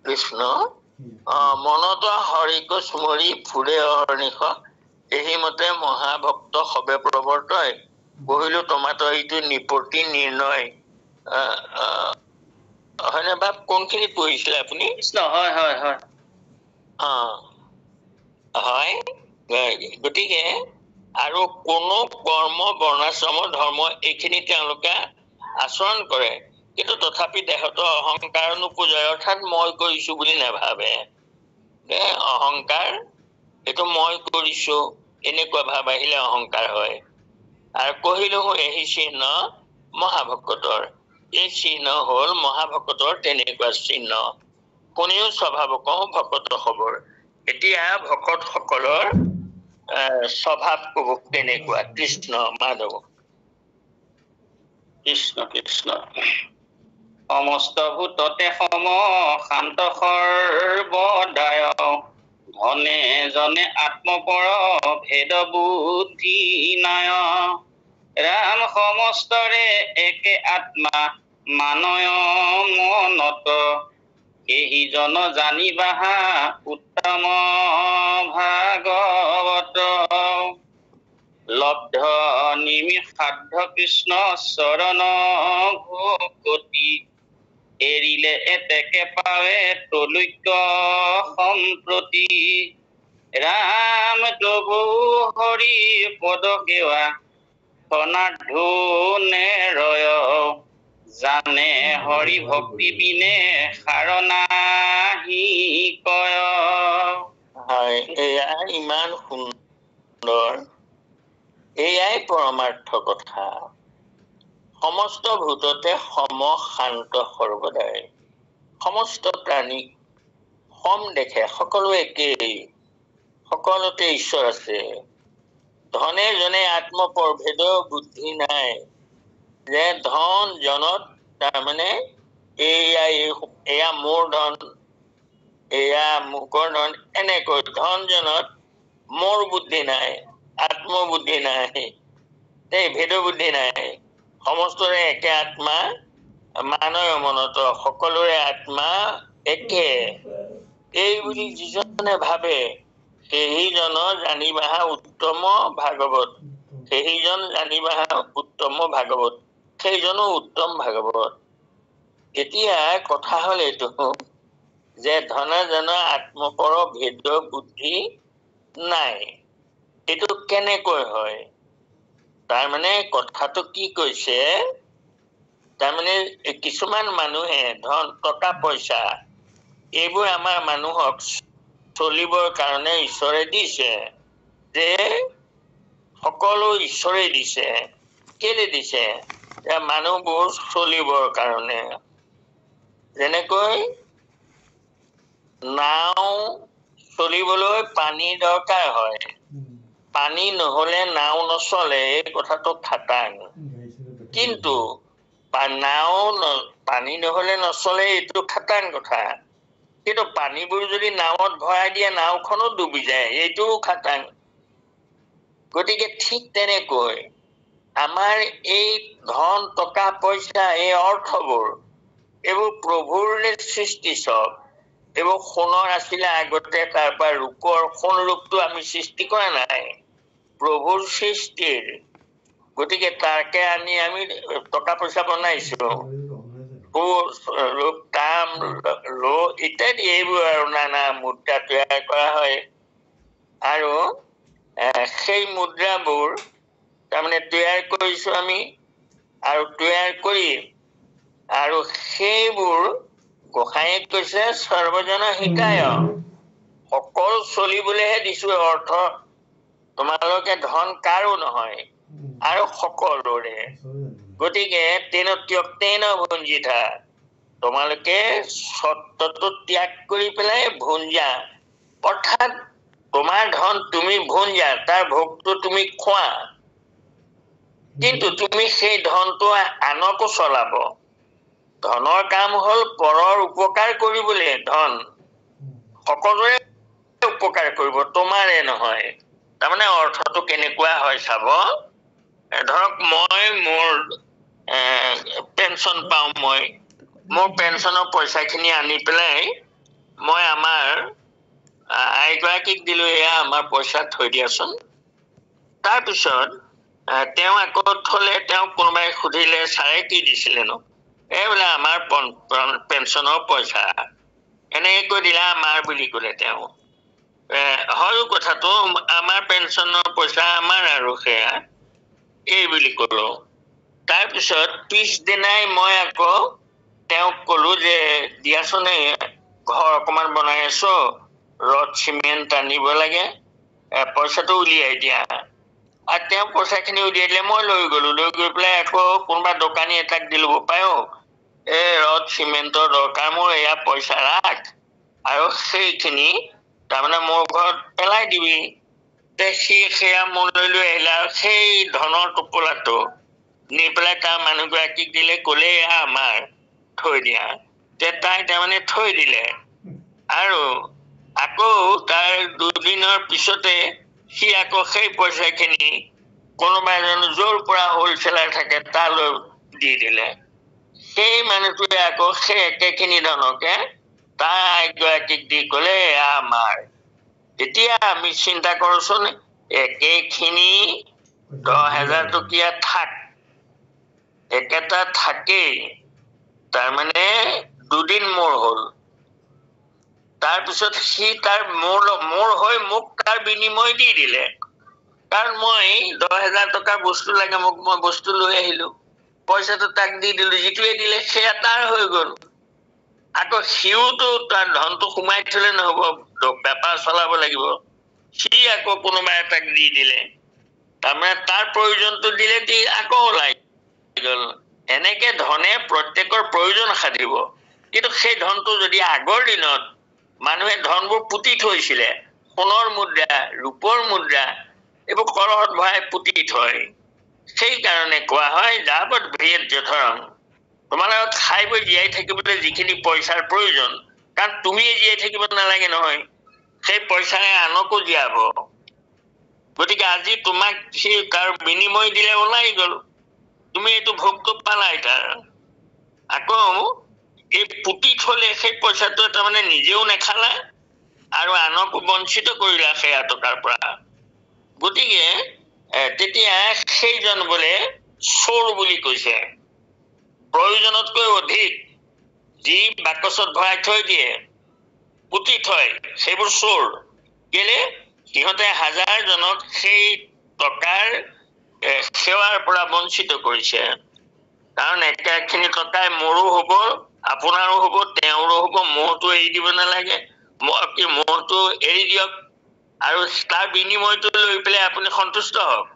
কৃষ্ণ মনত হৰিক স্মৰি ফুৰে অহৰ্নিশ এই মতে মহাভক্ত সবে প্ৰৱৰ্তয় কহিলো তোমাতো এইটো নিপতি নিৰ্ণয় হয়নে বাপ কোনখিনিত পঢ়িছিলে আপুনি কৃষ্ণ হয় হয় হয় হয় গতিকে আৰু কোনো কৰ্ম বৰ্ণাশ্ৰম ধৰ্ম এইখিনি তেওঁলোকে আচৰণ কৰে কিন্তু তথাপি দেহতৰ অহংকাৰ নোপোজায় অৰ্থাৎ মই কৰিছো বুলি নাভাবে অহংকাৰ এইটো মই কৰিছো এনেকুৱা ভাৱ আহিলে অহংকাৰ হয় আৰু কহিলো এহি চিহ্ন মহাভকতৰ এই চিহ্ন হল মহাভকতৰ তেনেকুৱা চিহ্ন কোনেও স্বভাৱক ভকত খবৰ এতিয়া ভকত সকলৰ স্বভাৱ কব তেনেকুৱা কৃষ্ণ মাধৱ কৃষ্ণ কৃষ্ণ সমস্ত ভূততে সম শান্ত সৰ্বদায় ধনে জনে আত্মপৰ ভেদ বুদ্ধি নায় ৰাম সমস্তৰে একে আত্মা মানয় মনত এহি জন জানিবাহা উত্তম ভাগৱত লব্ধ নিমিষাধ্য কৃষ্ণ চৰণ ভকতি এৰিলে এতেকে পাৱে তলৈক্য সম্প্ৰতি ৰাম প্ৰভু হৰি পদ সেৱা ধনে ৰয় জানে হৰি ভক্তি বিনে সাৰ নাহি কয় হয় এয়া ইমান সুন্দৰ এয়াই পৰমাৰ্থ কথা সমস্ত ভূততে সম শান্ত সৰ্বদাই সমস্ত প্ৰাণী সম দেখে সকলো একেই সকলোতে ঈশ্বৰ আছে ধনে জনে আত্মপৰভেদ বুদ্ধি নাই যে ধন জনত তাৰমানে এয়া মোৰ ধন এয়া মুকৰ ধন এনেকৈ ধন জনত মোৰ বুদ্ধি নাই আত্মবুদ্ধি নাই ভেদ বুদ্ধি নাই সমস্তৰে একে আত্মা মানৱ মনত সকলোৰে আত্মা একে এই বুলি যিজনে ভাবে সেইজন জানিবাহা উত্তম ভাগৱত সেইজন জানিবাহা উত্তম ভাগৱত সেইজনো উত্তম ভাগৱত এতিয়া কথা হল এইটো যে ধন জন আত্মপৰ ভেদ বুদ্ধি নাই এইটো কেনেকৈ হয় তাৰমানে কথাটো কি কৈছে তাৰমানে কিছুমান মানুহে ধন টকা পইচা এইবোৰ আমাৰ মানুহক চলিবৰ কাৰণে ঈশ্বৰে দিছে যে সকলো ঈশ্বৰে দিছে কেলে দিছে মানুহবোৰ চলিবৰ কাৰণে যেনেকৈ নাও চলিবলৈ পানী দৰকাৰ হয় পানী নহলে নাও নচলে এই কথাটো খাটাং কিন্তু নাও পানী নহলে নচলে এইটো খাটাং কথা কিন্তু পানীবোৰ যদি নাৱত ভৰাই দিয়ে নাওখনো ডুবি যায় এইটোও খাটাং গতিকে ঠিক তেনেকৈ আমাৰ এই ধন টকা পইচা এই অৰ্থবোৰ এইবোৰ প্ৰভুৰ সৃষ্টি চব এইবোৰ সোণৰ আছিলে আগতে তাৰ পৰা ৰূপৰ সোণ ৰূপটো আমি সৃষ্টি কৰা নাই প্ৰভুৰ সৃষ্টিৰ গতিকে তাকে আনি আমি টকা পইচা বনাইছো ৰূপ তাম ইত্যাদি এইবোৰ আৰু নানা মুদ্ৰা তৈয়াৰ কৰা হয় আৰু সেই মুদ্ৰাবোৰ তাৰমানে তৈয়াৰ কৰিছো আমি আৰু তৈয়াৰ কৰি আৰু সেইবোৰ গোসাঁইয়ে কৈছে সৰ্বজন হিতায় সকল চলিবলৈহে দিছো অৰ্থ তোমালোকে ধন কাৰো নহয় আৰু সকলোৰে গতিকে তেন ত্যক্তেন ভুঞ্জিতা তোমালোকে সত্যটো ত্যাগ কৰি পেলাই ভুঞ্জা অৰ্থাৎ তোমাৰ ধন তুমি ভুঞ্জা তাৰ ভোগটো তুমি খোৱা কিন্তু তুমি সেই ধনটো আনকো চলাব ধনৰ কাম হল পৰৰ উপকাৰ কৰিবলৈ ধন সকলোৰে উপকাৰ কৰিব তোমাৰে নহয় তাৰমানে অৰ্থটো কেনেকুৱা হয় চাব ধৰক মই মোৰ পেঞ্চন পাওঁ মই মোৰ পেঞ্চনৰ পইচাখিনি আনি পেলাই মই আমাৰ আইগৰাকীক দিলো এয়া আমাৰ পইচা থৈ দিয়াচোন তাৰপিছত তেওঁ আকৌ থলে তেওঁ কোনোবাই সুধিলে ছাৰে কি দিছিলেনো বোলে আমাৰ পেঞ্চনৰ পইচা এনেকৈ কৈ দিলে আমাৰ বুলি ক'লে তেওঁ। হয়ো কথাটো আমাৰ পেঞ্চনৰ পইচা আমাৰ আৰু সেয়া এই বুলি ক'লো। তাৰপিছত পিছদিনাই মই আকৌ তেওঁক ক'লো যে দিয়াচোন ঘৰ অকমান বনাই আছো, ৰড চিমেণ্ট আনিব লাগে, পইচাটো উলিয়াই দিয়া। আৰু তেওঁ পইচাখিনি উলিয়াই দিলে, মই লৈ গ'লো। লৈ গৈ পেলাই আকৌ কোনোবা দোকানী এটাক দি ল'ব পাৰো, ৰড চিমেণ্টৰ দৰকাৰ, মোৰ এয়া পইচা ৰাখ আৰু সেইখিনি তাৰমানে মোৰ ঘৰত পেলাই দিবি। সি সেয়া মোলৈ লৈ আহিলে আৰু সেই ধনৰ টোপোলাটো নি পেলাই তাৰ মানুহগৰাকীক দিলে, ক'লে আমাৰ থৈ দিয়া। তাই তাৰমানে থৈ দিলে। আৰু আকৌ তাৰ দুদিনৰ পিছতে সি আকৌ সেই পইচাখিনি কোনোবা এজন য'ৰ পৰা হ'লচেলাৰ থাকে তালৈ দি দিলে। সেই মানুহটোৱে আকৌ সেই একেখিনি ধনকে তাৰ আইগৰাকীক দি ক'লে আমাৰ। এতিয়া আমি চিন্তা কৰোচোন, একেখিনি 10,000 টকীয়া থাক একেটা থাকেই, তাৰমানে দুদিন মোৰ হ'ল। তাৰপিছত সি তাৰ মোৰ হৈ মোক তাৰ বিনিময় দি দিলে। কাৰণ মই 10,000 টকাৰ বস্তু লাগে, মই বস্তু লৈ আহিলো, পইচাটো তাক দি দিলো, যিটোৱে দিলে সেয়া তাৰ হৈ গ'ল। আকৌ সিওতো তাৰ ধনটো সোমাই থলে নহব, বেপাৰ চলাব লাগিব। সি আকৌ কোনোবা এটাক দি দিলে, তাৰমানে তাৰ প্ৰয়োজনটো দিলে দি আকৌ ওলাই গ'ল। এনেকে ধনে প্ৰত্যেকৰ প্ৰয়োজন সাধিব। কিন্তু সেই ধনটো যদি আগৰ দিনত মানুহে ধনবোৰ পুতি থৈছিলে, সোণৰ মুদ্ৰা, ৰূপৰ মুদ্ৰা, এইবোৰ কলহত ভৰাই পুতি থয়। সেইকাৰণে কোৱা হয় যাৱৎ ভ্ৰিয়েত যথৰং, তোমালোকক খাই বৈ জীয়াই থাকিবলৈ যিখিনি পইচাৰ প্ৰয়োজন, কাৰণ তুমিয়ে জীয়াই থাকিব নালাগে নহয়, সেই পইচাৰে আনকো জীয়াব। গতিকে আজি তোমাক সি তাৰ বিনিময় দিলে, ওলাই গ'ল, তুমি এইটো ভোগটো পালাই তাৰ। আকৌ এই পুতি থলে সেই পইচাটো তাৰমানে নিজেও নেখালা আৰু আনকো বঞ্চিত কৰিলা সেয়া টকাৰ পৰা। গতিকে তেতিয়া সেইজন বোলে চোৰ বুলি কৈছে। প্ৰয়োজনতকৈ অধিক যি বাকচত ভৰাই থৈ দিয়ে, পুতি থয়, সেইবোৰ চোৰ। কেলে? সিহঁতে 1000 জনক সেই টকাৰ সেৱাৰ পৰা বঞ্চিত কৰিছে। কাৰণ একেখিনি টকাই মোৰো হব, আপোনাৰো হব, তেওঁৰো হব, মোহটো এৰি দিব নালাগে, মোহটো এৰি দিয়ক আৰু তাৰ বিনিময়টো লৈ পেলাই আপুনি সন্তুষ্ট হওক।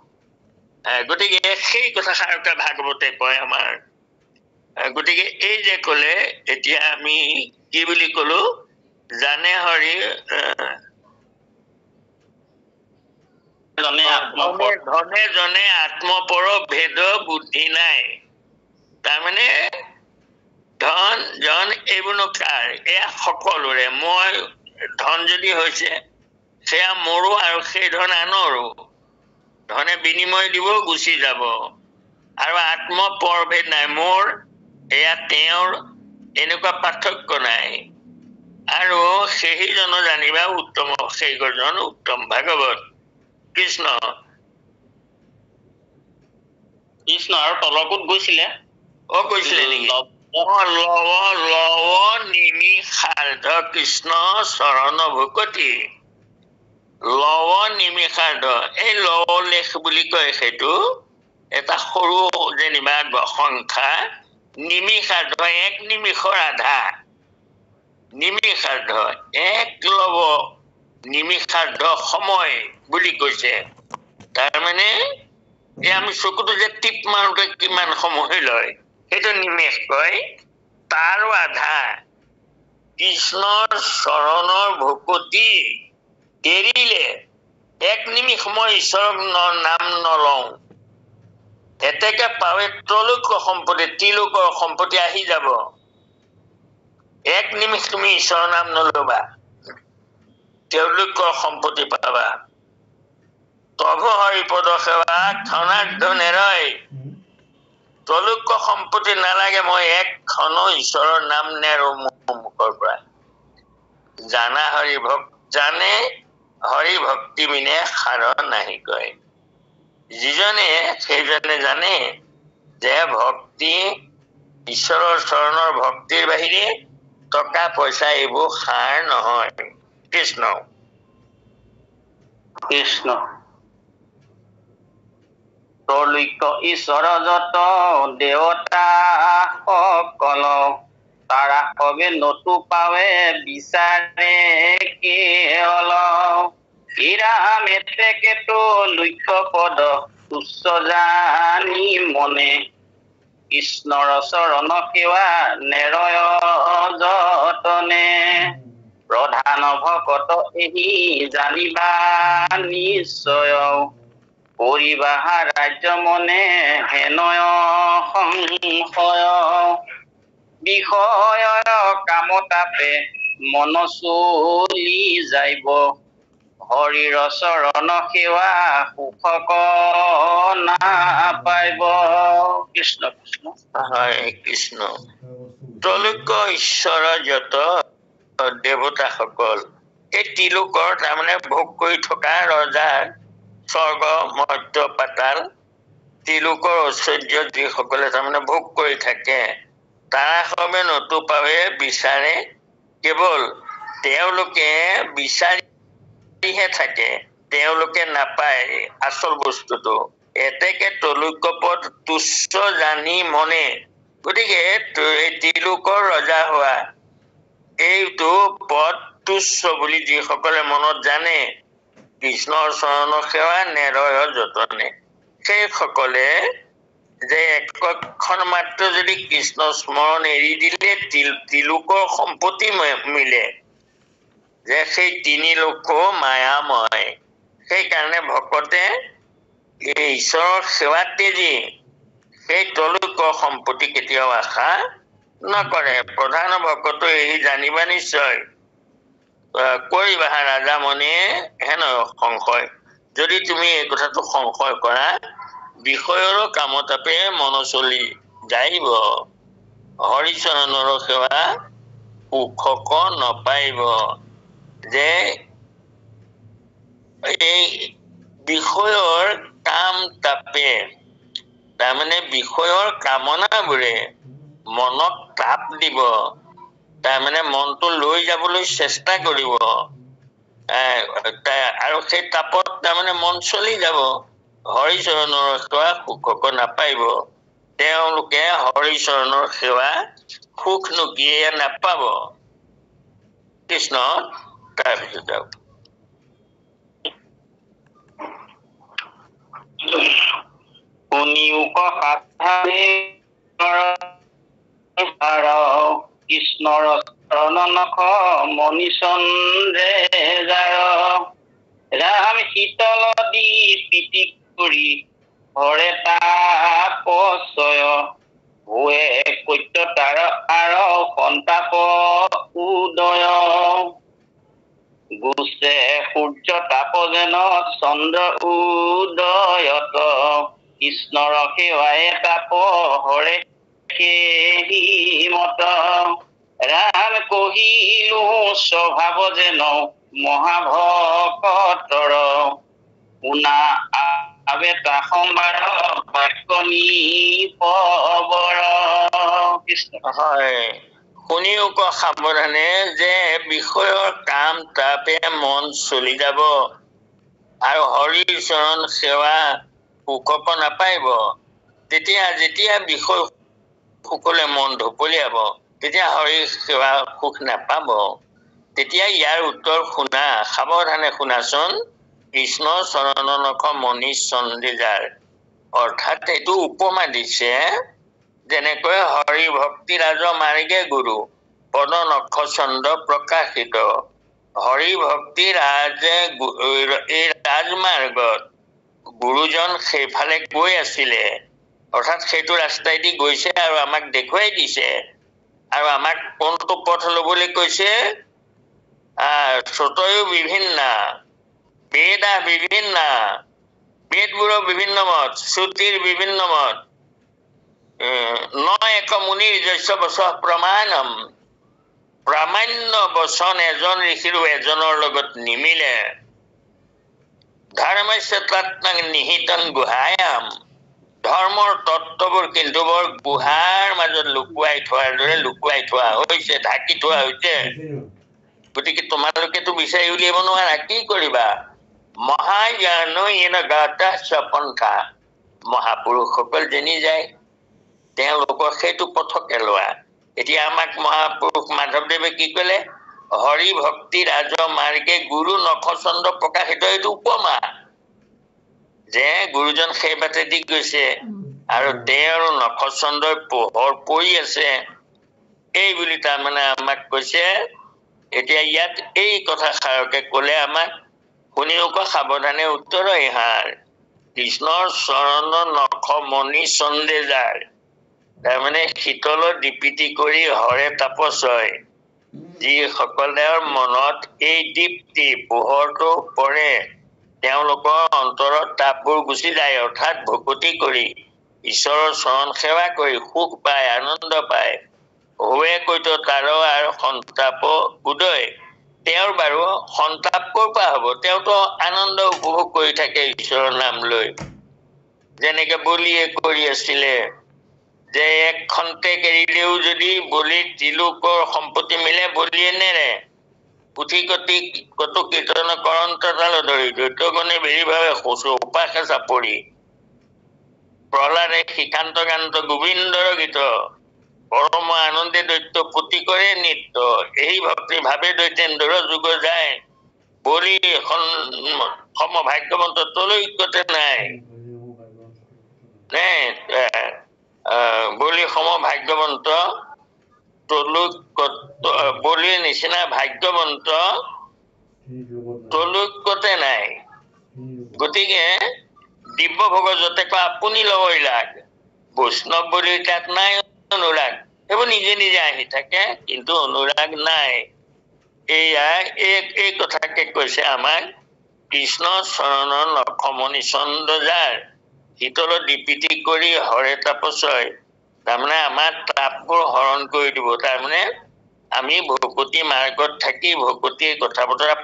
গতিকে সেই কথাষাৰকে ভাগৱতে কয় আমাৰ। গতিকে এই যে ক'লে, এতিয়া আমি কি বুলি কলো, জানে হৰি ধনে জনে আত্মপৰ ভেদ বুদ্ধি নাই। তাৰমানে ধন জন এইবোৰ কাৰ, এয়া সকলোৰে। মই ধন যদি হৈছে সেয়া মোৰো আৰু সেই ধন আনৰো। ধনে বিনিময় দিব, গুচি যাব। আৰু আত্মপৰভেদ নাই, মোৰ এয়া তেওঁৰ, এনেকুৱা পাৰ্থক্য নাই। আৰু সেইজন জানিবা উত্তম, সেইজন উত্তম। ভাগৱত কৃষ্ণ আৰু তলকোত গৈছিলে, গৈছিলে নেকি? লৱ নিমিষাৰ্ধ কৃষ্ণ চৰণ ভকতি। লৱ নিমিষাৰ্ধ, এই লৱলেখ বুলি কয়, সেইটো এটা সৰু যেনিবা সংখ্যা। নিমিষাৰ্ধ, 1 নিমিষৰ আধা। নিমিষাৰ্ধ 1 লৱ, নিমিষাৰ্ধ সময় বুলি কৈছে। তাৰমানে আমি চকুটো যে টিপ মাৰোতে কিমান সময় লয়, সেইটো নিমেষ কয়, তাৰো আধা। কৃষ্ণৰ চৰণৰ ভকতি এৰিলে 1 নিমিষ মই ঈশ্বৰৰ নাম নলওঁ, এতেকে পাৱে ত্ৰৈলোক্য সম্পত্তি, ত্ৰিলোকৰ সম্পত্তি আহি যাব। 1 নিমিষ তুমি ঈশ্বৰৰ নাম নলবা, ত্ৰৈলোক্যৰ সম্পত্তি পাবা। তভ হৰিপদ সেৱা ক্ষণাৰ্ধ নেৰয়, ত্ৰৈলোক্য সম্পত্তি নালাগে, মই 1 ক্ষণ ঈশ্বৰৰ নাম নেৰো মোৰ মুখৰ পৰা। জানা হৰি জানে হৰি ভক্তি বিনে সাৰ নাহি কয়। যিজনে সেইজনে জানে যে ভক্তি ঈশ্বৰৰ চৰণৰ ভক্তিৰ বাহিৰে টকা পইচা এইবোৰ সাৰ নহয়। কৃষ্ণ কৃষ্ণ ত্ৰৈলোক্য ঈশ্বৰ যত দেৱতা সকল তাৰা সবে নতু পাৱে বিচাৰে কেৱল হীৰা মেট্ৰেকেতো লক্ষ্য পদ তুচ্ছ জানি মনে কৃষ্ণৰ চৰণ সেৱা নেৰয় যতনে প্ৰধান ভকত এহি জানিবা নিশ্চয় কৰিবাহা ৰাজ্য মনে হেনয় সংশয় বিষয় কামতাপে মন চলি যাইব হৰিৰ চৰণ সেৱা সুখক নাপাইব। কৃষ্ণ কৃষ্ণ হয় কৃষ্ণ ত্ৰৈলোক্য ঈশ্বৰ যত দেৱতাসকল এই ত্ৰিলোকৰ তাৰমানে ভোগ কৰি থকা ৰজাৰ স্বৰ্গ মৰ্ত্য পাতাল ত্ৰিলোকৰ ঐশ্বৰ্য যিসকলে তাৰমানে ভোগ কৰি থাকে তাৰা সবে নতু পাৱে বিচাৰে কেৱল তেওঁলোকে বিচাৰিহে থাকে তেওঁলোকে নাপায় আচল বস্তুটো এতেকে ত্ৰৈলোক্য পদ তুচ্ছ জানি মনে গতিকে এই ত্ৰিলোকৰ ৰজা হোৱা এইটো পদ তুচ্ছ বুলি যিসকলে মনত জানে কৃষ্ণৰ চৰণৰ সেৱা নেৰয় যতনে সেইসকলে যে একক্ষণ মাত্ৰ যদি কৃষ্ণ স্মৰণ এৰি দিলে ত্ৰিলোকৰ সম্পত্তি মিলে যে সেই তিনি লোকো মায়াময় সেইকাৰণে ভকতে এই ঈশ্বৰৰ সেৱাত তেজি সেই ত্ৰৈলোক্য সম্পত্তি কেতিয়াও আশা নকৰে প্ৰধান ভকত এই জানিবা নিশ্চয় কৰিবা ৰাজা মনে হেন সংশয় যদি তুমি এই কথাটো সংশয় কৰা বিষয়ৰ কামতাপে মন চলি যাইব হৰিচৰণৰ সেৱা সুখক নপাইব যে এই বিষয়ৰ কাম তাপে তাৰমানে বিষয়ৰ কামনাবোৰে মনত তাপ দিব তাৰমানে মনটো লৈ যাবলৈ চেষ্টা কৰিব আৰু সেই তাপত তাৰমানে মন চলি যাব হৰিচৰণৰ সেৱা সুখক নাপাইব তেওঁলোকে হৰিচৰণৰ সেৱা সুখনো কিয়ে নাপাব। কৃষ্ণ তাৰপিছত যাওক শুনিওক সাধাৰে কৃষ্ণৰ চৰণ নখ মণি চন্দ্ৰে জাৰ ৰাম শীতল দি পিটি কৰি হৰে তাপচয় ভুৱে কৈত্য তাৰ আৰ সন্তাপ উদয় গুছে সূৰ্য তাপ যেন চন্দ্ৰ উদয়ত কৃষ্ণৰ সেৱায়ে তাপ হৰে সেহি মত ৰাম কহিলো স্বভাৱ যেন মহাভকতৰ শুনা আবেতা সম্বাৰ বাক্যনি পবৰ। কৃষ্ণ হয় শুনিও সাৱধানে যে বিষয়ৰ কাম তাপে মন চলি যাব আৰু হৰিৰ চৰণ সেৱা সুখক নাপাইব তেতিয়া যেতিয়া বিষয় সকলে মন ঢপলিয়াব তেতিয়া হৰিৰ সেৱা সুখ নাপাব তেতিয়া ইয়াৰ উত্তৰ শুনা সাৱধানে শুনাচোন কৃষ্ণৰ চৰণ নখ মণি চন্দ্ৰে জাৰ অৰ্থাৎ এইটো উপমা দিছে যেনেকৈ হৰি ভক্তি ৰাজ মাৰ্গে গুৰু পদ নখ চন্দ্ৰ প্ৰকাশিত হৰি ভক্তি ৰাজে এই ৰাজমাৰ্গত গুৰুজন সেইফালে গৈ আছিলে অৰ্থাৎ সেইটো ৰাস্তাইদি গৈছে আৰু আমাক দেখুৱাই দিছে আৰু আমাক কোনটো পথ ল'বলৈ কৈছে শ্ৰুতয়ো বিভিন্ন বেদা বিভিন্ন বেদবোৰৰ বিভিন্ন মত শ্ৰুতিৰ বিভিন্ন মত ন এক মুনিৰ যস্য বচঃ প্ৰমাণম প্ৰামাণ্য বচন এজন ঋষিৰো এজনৰ লগত নিমিলে ধৰ্মস্য তত্ত্বং নিহিতং গুহায়াম ধৰ্মৰ তত্ত্ববোৰ কিন্তু বৰ গুহাৰ মাজত লুকুৱাই থোৱাৰ দৰে লুকুৱাই থোৱা হৈছে, ঢাকি থোৱা হৈছে। গতিকে তোমালোকেতো বিচাৰি উলিয়াব নোৱাৰা, কি কৰিবা? মহাজ্ঞান গাতা স্বপন্থা, মহাপুৰুষসকল যেনি যায় তেওঁলোকৰ সেইটো পথকে লোৱা। এতিয়া আমাক মহাপুৰুষ মাধৱদেৱে কি কলে? হৰি ভক্তি ৰাজ মাৰ্গে গুৰু নখচন্দ্ৰ প্ৰকাশিত, এইটো উপমা যে গুৰুজন সেই বাটেদি গৈছে আৰু তেওঁৰ নখচন্দ্ৰৰ পোহৰ পৰি আছে, এই বুলি তাৰমানে আমাক কৈছে। এতিয়া ইয়াত এই কথাষাৰকে কলে আমাক, শুনিও সাৱধানে উত্তৰ ইহাৰ, কৃষ্ণৰ চৰণ নখ মণি চন্দে যাৰ, তাৰমানে শীতলৰ দীপিতি কৰি হৰে তাপছয়, যিসকলৰ মনত এই দীপ্তি পোহৰটো পৰে তেওঁলোকৰ অন্তৰত তাপবোৰ গুচি যায়, অৰ্থাৎ ভকতি কৰি ঈশ্বৰৰ চৰণ সেৱা কৰি সুখ পায়, আনন্দ পায়। হুৱে কৈতো তাৰ আৰু সন্তাপ উদয়, তেওঁৰ বাৰু সন্তাপ ক'ৰ পৰা হ'ব? তেওঁতো আনন্দ উপভোগ কৰি থাকে ঈশ্বৰৰ নাম লৈ। যেনেকে বলিয়ে কৰি আছিলে যে এক খন্তেক এৰিলেও যদি বলিৰ তিলোকৰ সম্পত্তি মিলে বলিয়ে নেৰে, পুথি কতি কতো কীৰ্তন কৰন্ত তাল ধৰি, দৈত্যগণে বেৰিভাৱে শোচো উপাসে চাপৰি, প্ৰহ্লাদে শিকান্ত গান্ত গোবিন্দৰ গীত, পৰম আনন্দে দৈত্য পুতি কৰে নিত্য, এই ভক্তি ভাৱে দৈতেন্দ্ৰ যুগ যায়, বলি সম ভাগ্যৱন্ত তলৈকতে নাই। বলি সম ভাগ্যৱন্ত বলিৰ নিচিনা ভাগ্যৱন্ত তলৈকতে নাই। গতিকে দিব্য ভোগ যতে কয় আপুনি লবই লাগ, বৈষ্ণৱ বলিৰ তাত নাই অনুৰাগ, সেইবোৰ নিজে নিজে আহি থাকে, কিন্তু অনুৰাগ নাই। এয়া এই কথাকে কৈছে আমাক, কৃষ্ণ চৰণৰ নখমণি চন্দ্ৰ যাৰ, শীতলৰ দীপিতি কৰি হৰে তাপছয়, তাৰমানে আমাৰ তাপবোৰ হৰণ কৰি দিব। তাৰমানে আমি ভকতি মাৰ্গত থাকি ভকতিৰ কথা বতৰা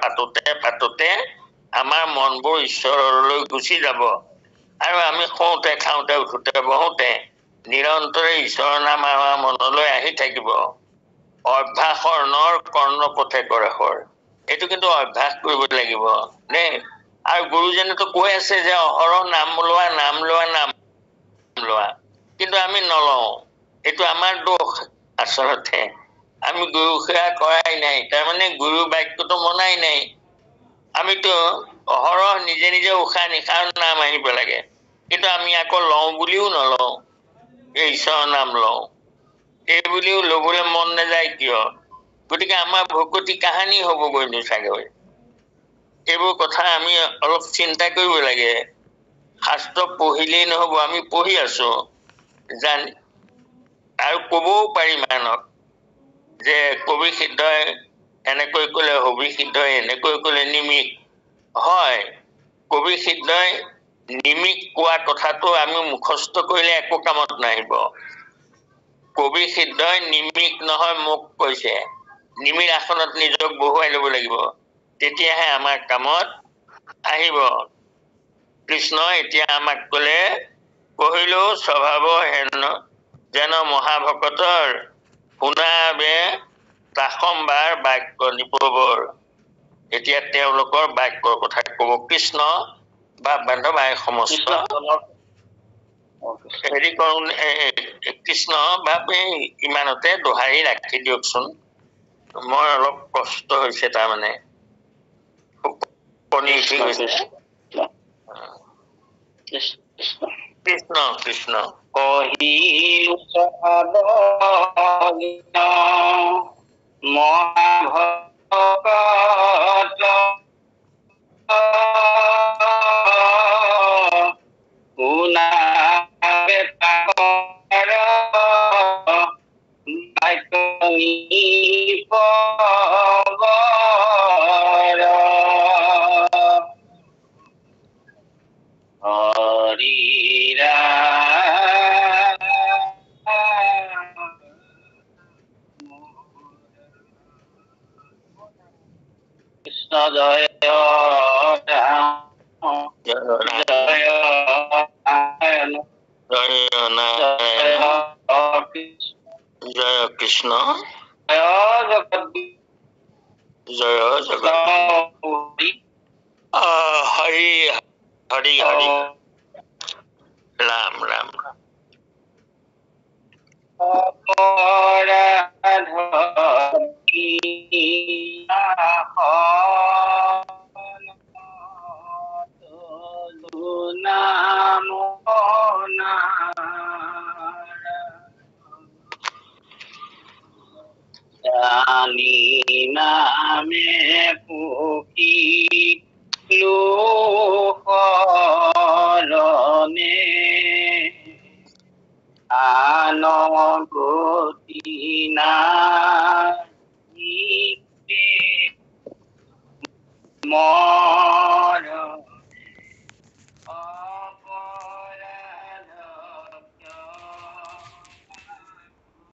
পাতোতে আমাৰ মনবোৰ ঈশ্বৰলৈ গুচি যাব, আৰু আমি শুওঁতে খাওঁতে উঠোতে বহোতে নিৰন্তৰে ঈশ্বৰৰ নাম আমাৰ মনলৈ আহি থাকিব। অভ্যাসৰ নৰ কৰ্ণ পথে কৰে হৰ, এইটো কিন্তু অভ্যাস কৰিব লাগিব দেই। আৰু গুৰুজনেতো কৈ আছে যে অহৰহ নাম লোৱা নাম লোৱা নাম লোৱা, কিন্তু আমি নলওঁ। এইটো আমাৰ দোষ। আচলতে আমি গুৰু সেৱা কৰাই নাই, তাৰমানে গুৰু বাক্যটো মনাই নাই। আমিতো অহৰহ নিজে নিজে উশাহ নিশাহৰ নাম আহিব লাগে, কিন্তু আমি আকৌ লওঁ বুলিও নলওঁ, এই ঈশ্বৰৰ নাম লওঁ, এই বুলিও লবলৈ মন নাযায় কিয়? গতিকে আমাৰ ভকতি কাহানি হবগৈ চাগৈ। এইবোৰ কথা আমি অলপ চিন্তা কৰিব লাগে। শাস্ত্ৰ পঢ়িলেই নহব, আমি পঢ়ি আছো জানি, আৰু কবও পাৰি মানক যে কবি সিদ্ধই এনেকৈ কলে, হবি সিদ্ধই এনেকৈ কলে, নিমিক হয়। কবি সিদ্ধই নিমিক কোৱা কথাটো আমি মুখস্থ কৰিলে একো কামত নাহিব। কবি সিদ্ধই নিমিক নহয় মোক কৈছে, নিমিৰ আসনত নিজক বহুৱাই লব লাগিব, তেতিয়াহে আমাৰ কামত আহিব। কৃষ্ণ এতিয়া আমাক কলে, কহিলো স্বভাৱ হেন যেন মহাভকতৰ, শুনাবে তাসম্বাৰ বাক্য নিপবৰ। এতিয়া তেওঁলোকৰ বাক্যৰ কথা কব কৃষ্ণ বা বান্ধৱাই সমস্ত হেৰি কৰো, কৃষ্ণ বাবে ইমানতে দোহাৰি ৰাখি দিয়কচোন। মই অলপ কষ্ট হৈছে, তাৰমানে টোপনি উঠি গৈছে। কৃষ্ণ কৃষ্ণ কহিলো মহাভকত শুনাবে তাকৰ বাক্য নিপবৰ। হৰি কৃষ্ণ জয় ৰাম জয় জয় নাৰায়ণ জয় কৃষ্ণ জয় জগত হৰি হৰি হৰি ৰাম ৰাম জানি নামে পুকি লোহৰণে আন